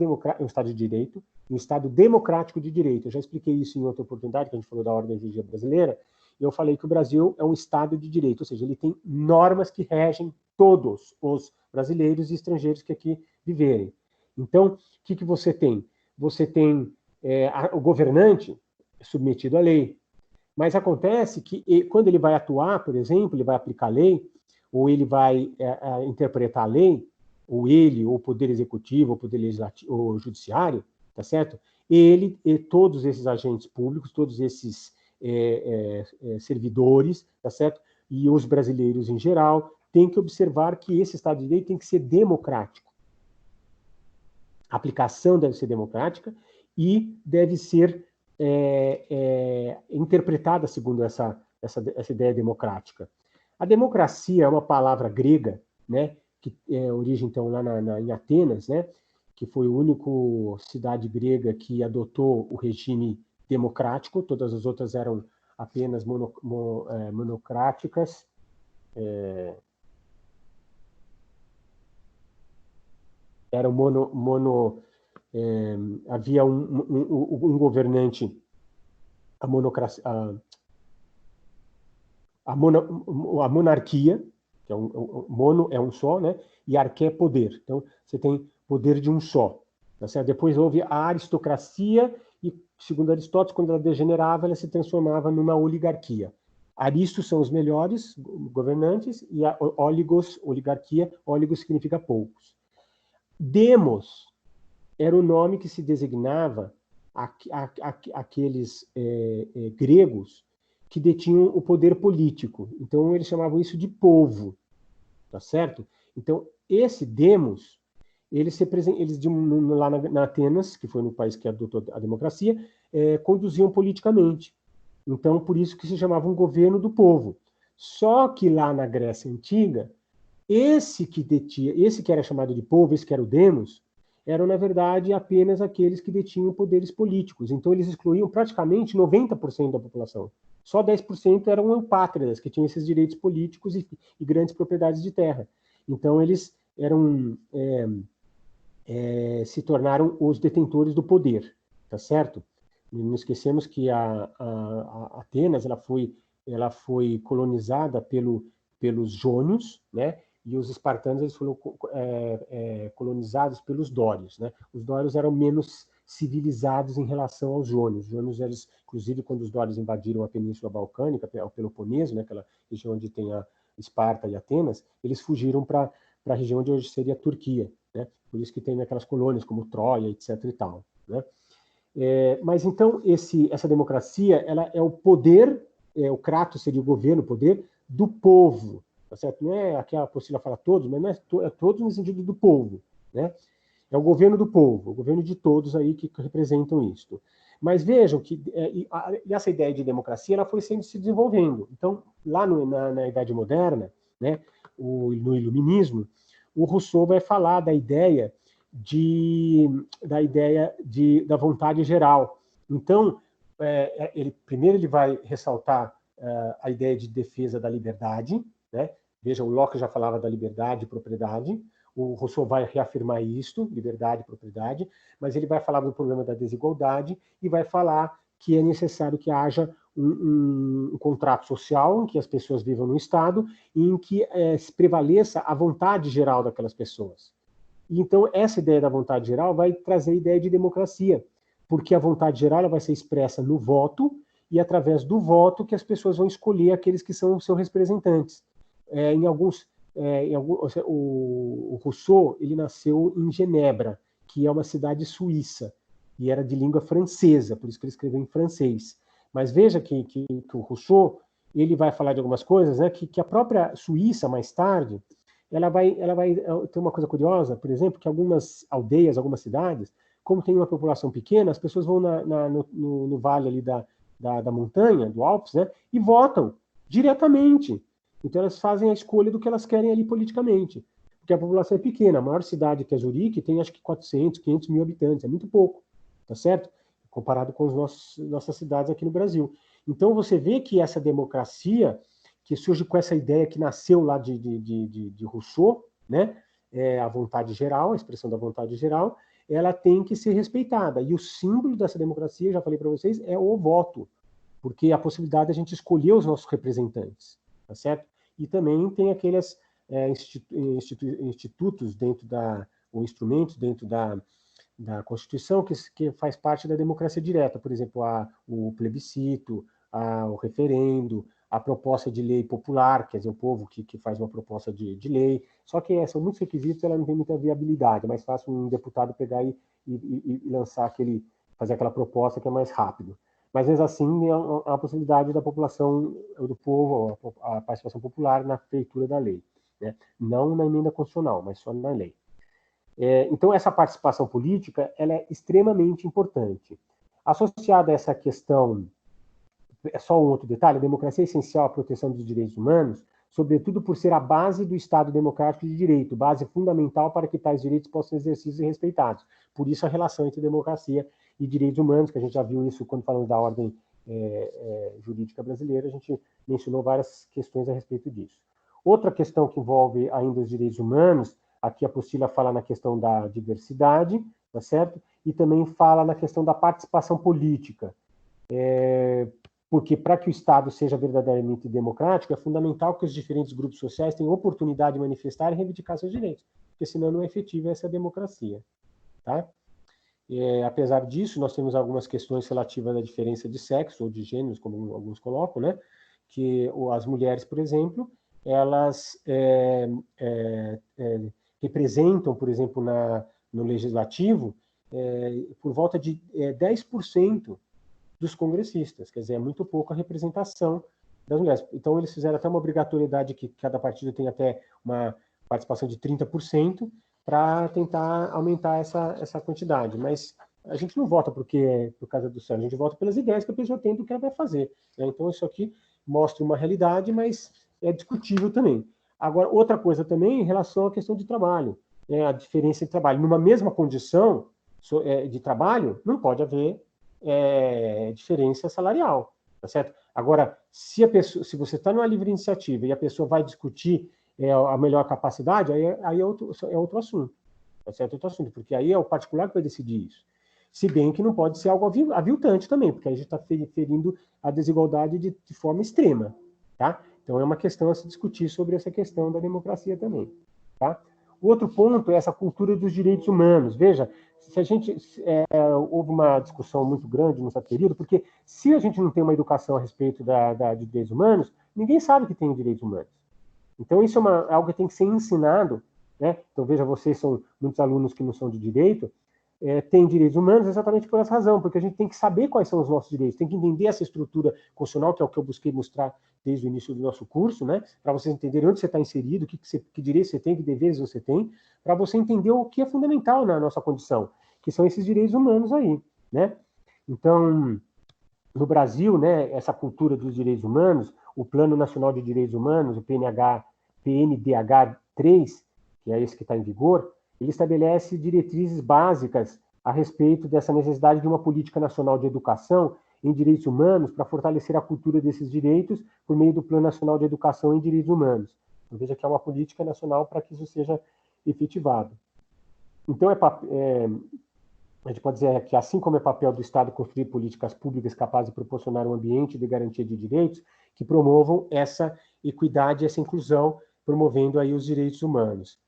de direito, um Estado democrático de direito. Eu já expliquei isso em outra oportunidade, que a gente falou da ordem jurídica brasileira, e eu falei que o Brasil é um Estado de direito, ou seja, ele tem normas que regem todos os brasileiros e estrangeiros que aqui viverem. Então, o que você tem? Você tem o governante submetido à lei, mas acontece que quando ele vai atuar, por exemplo, ele vai aplicar a lei, ou ele vai interpretar a lei, ou ele, ou o Poder Executivo, ou o Poder Legislativo, ou o Judiciário, tá certo? Ele e todos esses agentes públicos, todos esses servidores, tá certo? E os brasileiros em geral, têm que observar que esse Estado de Direito tem que ser democrático. A aplicação deve ser democrática e deve ser interpretada segundo essa ideia democrática. A democracia é uma palavra grega, né, que é origem, então, lá em Atenas, né, que foi a única cidade grega que adotou o regime democrático, todas as outras eram apenas monocráticas. Havia um governante, a monarquia, que mono é um só, né? E arqué é poder. Então, você tem poder de um só. Tá certo? Depois houve a aristocracia, e, segundo Aristóteles, quando ela degenerava, ela se transformava numa oligarquia. Aristos são os melhores governantes, e a oligarquia, óligos significa poucos. Demos era o nome que se designava aqueles gregos que detinham o poder político. Então, eles chamavam isso de povo, tá certo? Então, esse demos, eles lá na Atenas, que foi no país que adotou a democracia, conduziam politicamente. Então, por isso que se chamava um governo do povo. Só que lá na Grécia Antiga, esse que era chamado de povo, esse que era o demos, eram, na verdade, apenas aqueles que detinham poderes políticos. Então, eles excluíam praticamente 90% da população. Só 10% eram eupátridas, que tinham esses direitos políticos e grandes propriedades de terra. Então, eles se tornaram os detentores do poder, tá certo? Não esquecemos que a Atenas ela foi colonizada pelos jônios, né? E os espartanos eles foram colonizados pelos dórios, né? Os dórios eram menos civilizados em relação aos jônios. Os jônios, eles, inclusive, quando os dórios invadiram a Península Balcânica, o Peloponeso, né, aquela região onde tem a Esparta e Atenas, eles fugiram para a região onde hoje seria a Turquia, né? Por isso que tem aquelas colônias como Troia, etc. e tal, né? Mas então essa democracia, ela é o poder, o Kratos seria o governo, o poder do povo, tá certo? Não é aqui a apostila fala todos, mas não é todos no sentido do povo, né? É o governo do povo, o governo de todos aí que representam isto. Mas vejam que essa ideia de democracia ela foi se desenvolvendo. Então, lá na Idade Moderna, né, no Iluminismo, o Rousseau vai falar da ideia da vontade geral. Então, primeiro ele vai ressaltar a ideia de defesa da liberdade, né? Veja, o Locke já falava da liberdade e propriedade, o Rousseau vai reafirmar isto, liberdade e propriedade, mas ele vai falar do problema da desigualdade e vai falar que é necessário que haja um contrato social, em que as pessoas vivam num Estado, e em que prevaleça a vontade geral daquelas pessoas. Então, essa ideia da vontade geral vai trazer a ideia de democracia, porque a vontade geral ela vai ser expressa no voto, e através do voto que as pessoas vão escolher aqueles que são os seus representantes. O Rousseau ele nasceu em Genebra, que é uma cidade suíça, e era de língua francesa, por isso que ele escreveu em francês. Mas veja que o Rousseau ele vai falar de algumas coisas, né, que a própria Suíça, mais tarde, ela vai ter uma coisa curiosa, por exemplo, que algumas aldeias, algumas cidades, como tem uma população pequena, as pessoas vão no vale ali da montanha, do Alpes, né, e votam diretamente. Então elas fazem a escolha do que elas querem ali politicamente, porque a população é pequena. A maior cidade, que é Zurique, tem acho que 400, 500 mil habitantes, é muito pouco, tá certo? Comparado com nossas cidades aqui no Brasil. Então você vê que essa democracia, que surge com essa ideia que nasceu lá de Rousseau, né? a vontade geral, a expressão da vontade geral, ela tem que ser respeitada. E o símbolo dessa democracia, já falei para vocês, é o voto, porque a possibilidade de a gente escolher os nossos representantes, tá certo? E também tem aqueles institutos dentro ou instrumentos dentro da Constituição que faz parte da democracia direta, por exemplo, o plebiscito, o referendo, a proposta de lei popular, quer dizer, o povo que faz uma proposta de lei. Só que são muitos requisitos, ela não tem muita viabilidade. É mais fácil um deputado pegar e lançar fazer aquela proposta que é mais rápido. Mas, mesmo assim, há a possibilidade da população, do povo, a participação popular na feitura da lei, né? Não na emenda constitucional, mas só na lei. Então, essa participação política ela é extremamente importante. Associada a essa questão, é só um outro detalhe, a democracia é essencial à proteção dos direitos humanos, sobretudo por ser a base do Estado democrático de direito, base fundamental para que tais direitos possam ser exercidos e respeitados. Por isso, a relação entre democracia e direitos humanos, que a gente já viu isso quando falamos da ordem jurídica brasileira, a gente mencionou várias questões a respeito disso. Outra questão que envolve ainda os direitos humanos, aqui a apostila fala na questão da diversidade, tá certo? E também fala na questão da participação política. Porque para que o Estado seja verdadeiramente democrático, é fundamental que os diferentes grupos sociais tenham oportunidade de manifestar e reivindicar seus direitos, porque senão não é efetiva essa democracia. Tá? Apesar disso, nós temos algumas questões relativas à diferença de sexo ou de gêneros, como alguns colocam, né? Que as mulheres, por exemplo, elas representam, por exemplo, no legislativo, por volta de 10% dos congressistas, quer dizer, é muito pouco a representação das mulheres. Então, eles fizeram até uma obrigatoriedade que cada partido tem até uma participação de 30% para tentar aumentar essa quantidade. Mas a gente não vota por causa do céu, a gente vota pelas ideias que a pessoa tem do que ela vai fazer, né? Então, isso aqui mostra uma realidade, mas é discutível também. Agora, outra coisa também em relação à questão de trabalho, a diferença de trabalho. Numa mesma condição de trabalho, não pode haver diferença salarial, tá certo? Agora, se você está numa livre iniciativa e a pessoa vai discutir a melhor capacidade, aí é outro assunto, tá certo? Outro assunto, porque aí é o particular que vai decidir isso. Se bem que não pode ser algo aviltante também, porque aí a gente está ferindo a desigualdade de forma extrema, tá? Então é uma questão a se discutir sobre essa questão da democracia também, tá? O outro ponto é essa cultura dos direitos humanos. Veja, se a gente houve uma discussão muito grande nesse período, porque se a gente não tem uma educação a respeito de direitos humanos, ninguém sabe que tem direitos humanos. Então isso é algo que tem que ser ensinado, né? Então veja, vocês são muitos alunos que não são de direito, têm direitos humanos exatamente por essa razão, porque a gente tem que saber quais são os nossos direitos, tem que entender essa estrutura constitucional, que é o que eu busquei mostrar desde o início do nosso curso, né? Para vocês entenderem onde você está inserido, que direitos você tem, que deveres você tem, para você entender o que é fundamental na nossa condição, que são esses direitos humanos aí, né? Então, no Brasil, né, essa cultura dos direitos humanos, o Plano Nacional de Direitos Humanos, o PNDH 3, que é esse que está em vigor, ele estabelece diretrizes básicas a respeito dessa necessidade de uma política nacional de educação em direitos humanos para fortalecer a cultura desses direitos por meio do Plano Nacional de Educação em Direitos Humanos. Então, veja que é uma política nacional para que isso seja efetivado. Então, a gente pode dizer que, assim como é papel do Estado construir políticas públicas capazes de proporcionar um ambiente de garantia de direitos que promovam essa equidade, essa inclusão, promovendo aí os direitos humanos.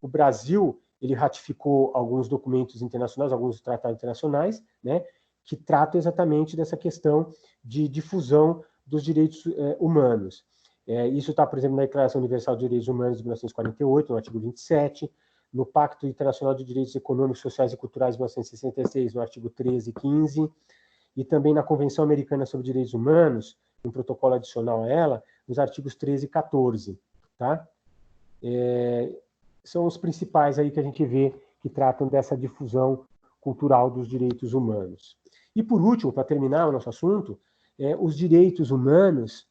O Brasil, ele ratificou alguns documentos internacionais, alguns tratados internacionais, né, que tratam exatamente dessa questão de difusão dos direitos humanos. Isso está, por exemplo, na Declaração Universal de Direitos Humanos de 1948, no artigo 27, no Pacto Internacional de Direitos Econômicos, Sociais e Culturais de 1966, no artigo 13 e 15, e também na Convenção Americana sobre Direitos Humanos, um protocolo adicional a ela, nos artigos 13 e 14, tá? São os principais aí que a gente vê que tratam dessa difusão cultural dos direitos humanos. E, por último, para terminar o nosso assunto, os direitos humanos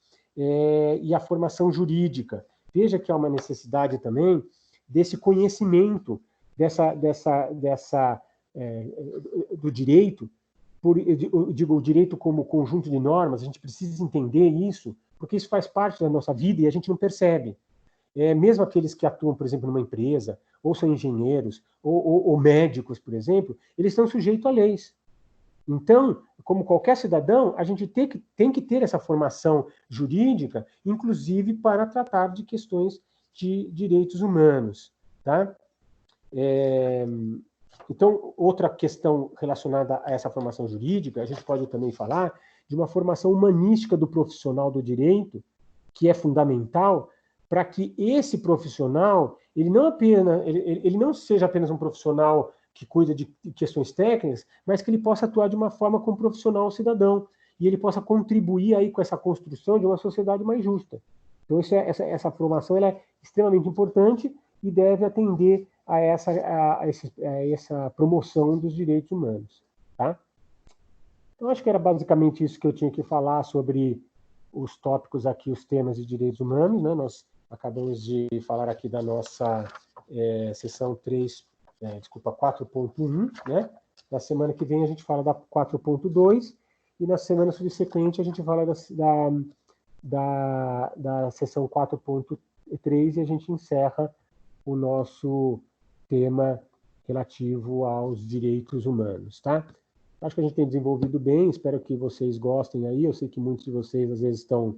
e a formação jurídica. Veja que há uma necessidade também desse conhecimento do direito, eu digo o direito como conjunto de normas, a gente precisa entender isso, porque isso faz parte da nossa vida e a gente não percebe. mesmo aqueles que atuam, por exemplo, numa empresa, ou são engenheiros, ou médicos, por exemplo, eles estão sujeitos a leis. Então, como qualquer cidadão, a gente tem que ter essa formação jurídica, inclusive para tratar de questões de direitos humanos. Tá? Então, outra questão relacionada a essa formação jurídica, a gente pode também falar de uma formação humanística do profissional do direito, que é fundamental para que esse profissional ele não seja apenas um profissional que cuida de questões técnicas, mas que ele possa atuar de uma forma como profissional cidadão e ele possa contribuir aí com essa construção de uma sociedade mais justa. Então, essa formação ela é extremamente importante e deve atender a essa promoção dos direitos humanos. Tá? Então, acho que era basicamente isso que eu tinha que falar sobre os tópicos aqui, os temas de direitos humanos. Né? Nós acabamos de falar aqui da nossa sessão 4.1, né? Na semana que vem a gente fala da 4.2 e na semana subsequente a gente fala da sessão 4.3 e a gente encerra o nosso tema relativo aos direitos humanos, tá? Acho que a gente tem desenvolvido bem, espero que vocês gostem aí, eu sei que muitos de vocês às vezes estão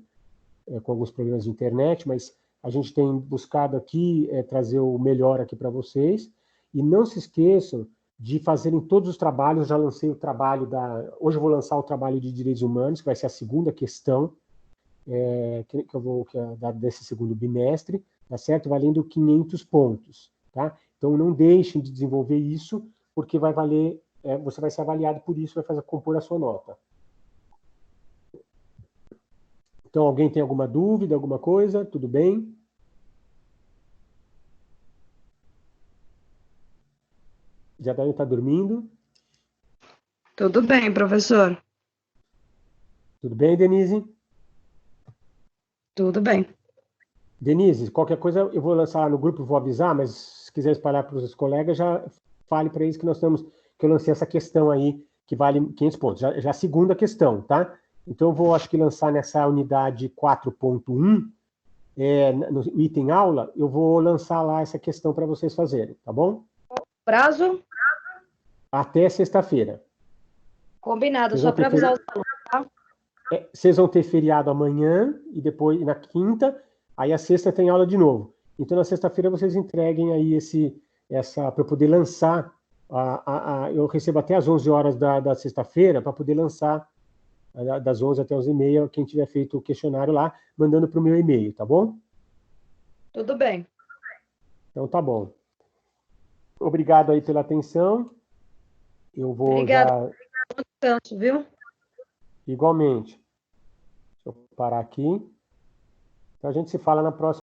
com alguns problemas de internet, mas a gente tem buscado aqui trazer o melhor aqui para vocês, e não se esqueçam de fazerem todos os trabalhos, já lancei o trabalho hoje eu vou lançar o trabalho de direitos humanos, que vai ser a segunda questão, que é desse segundo bimestre, tá certo? Valendo 500 pontos, tá? Então não deixem de desenvolver isso, porque vai valer, você vai ser avaliado por isso, vai compor a sua nota. Então, alguém tem alguma dúvida, alguma coisa? Tudo bem? Já deve estar dormindo? Tudo bem, professor. Tudo bem, Denise? Tudo bem. Denise, qualquer coisa eu vou lançar no grupo, vou avisar, mas se quiser espalhar para os colegas, já fale para eles que que eu lancei essa questão aí, que vale 500 pontos. Já é a segunda questão, tá? Então, eu vou, acho que, lançar nessa unidade 4.1, no item aula, eu vou lançar lá essa questão para vocês fazerem, tá bom? Prazo? Até sexta-feira. Combinado, só para avisar os alunos, tá? Vocês vão ter feriado amanhã e depois na quinta, aí a sexta tem aula de novo. Então, na sexta-feira, vocês entreguem aí para eu poder lançar. Eu recebo até às 11 horas da sexta-feira para poder lançar das 11 até 11h30, quem tiver feito o questionário lá, mandando para o meu e-mail, tá bom? Tudo bem. Então, tá bom. Obrigado aí pela atenção. Eu vou Obrigada. Bom descanso, viu? Igualmente. Deixa eu parar aqui. Então, a gente se fala na próxima.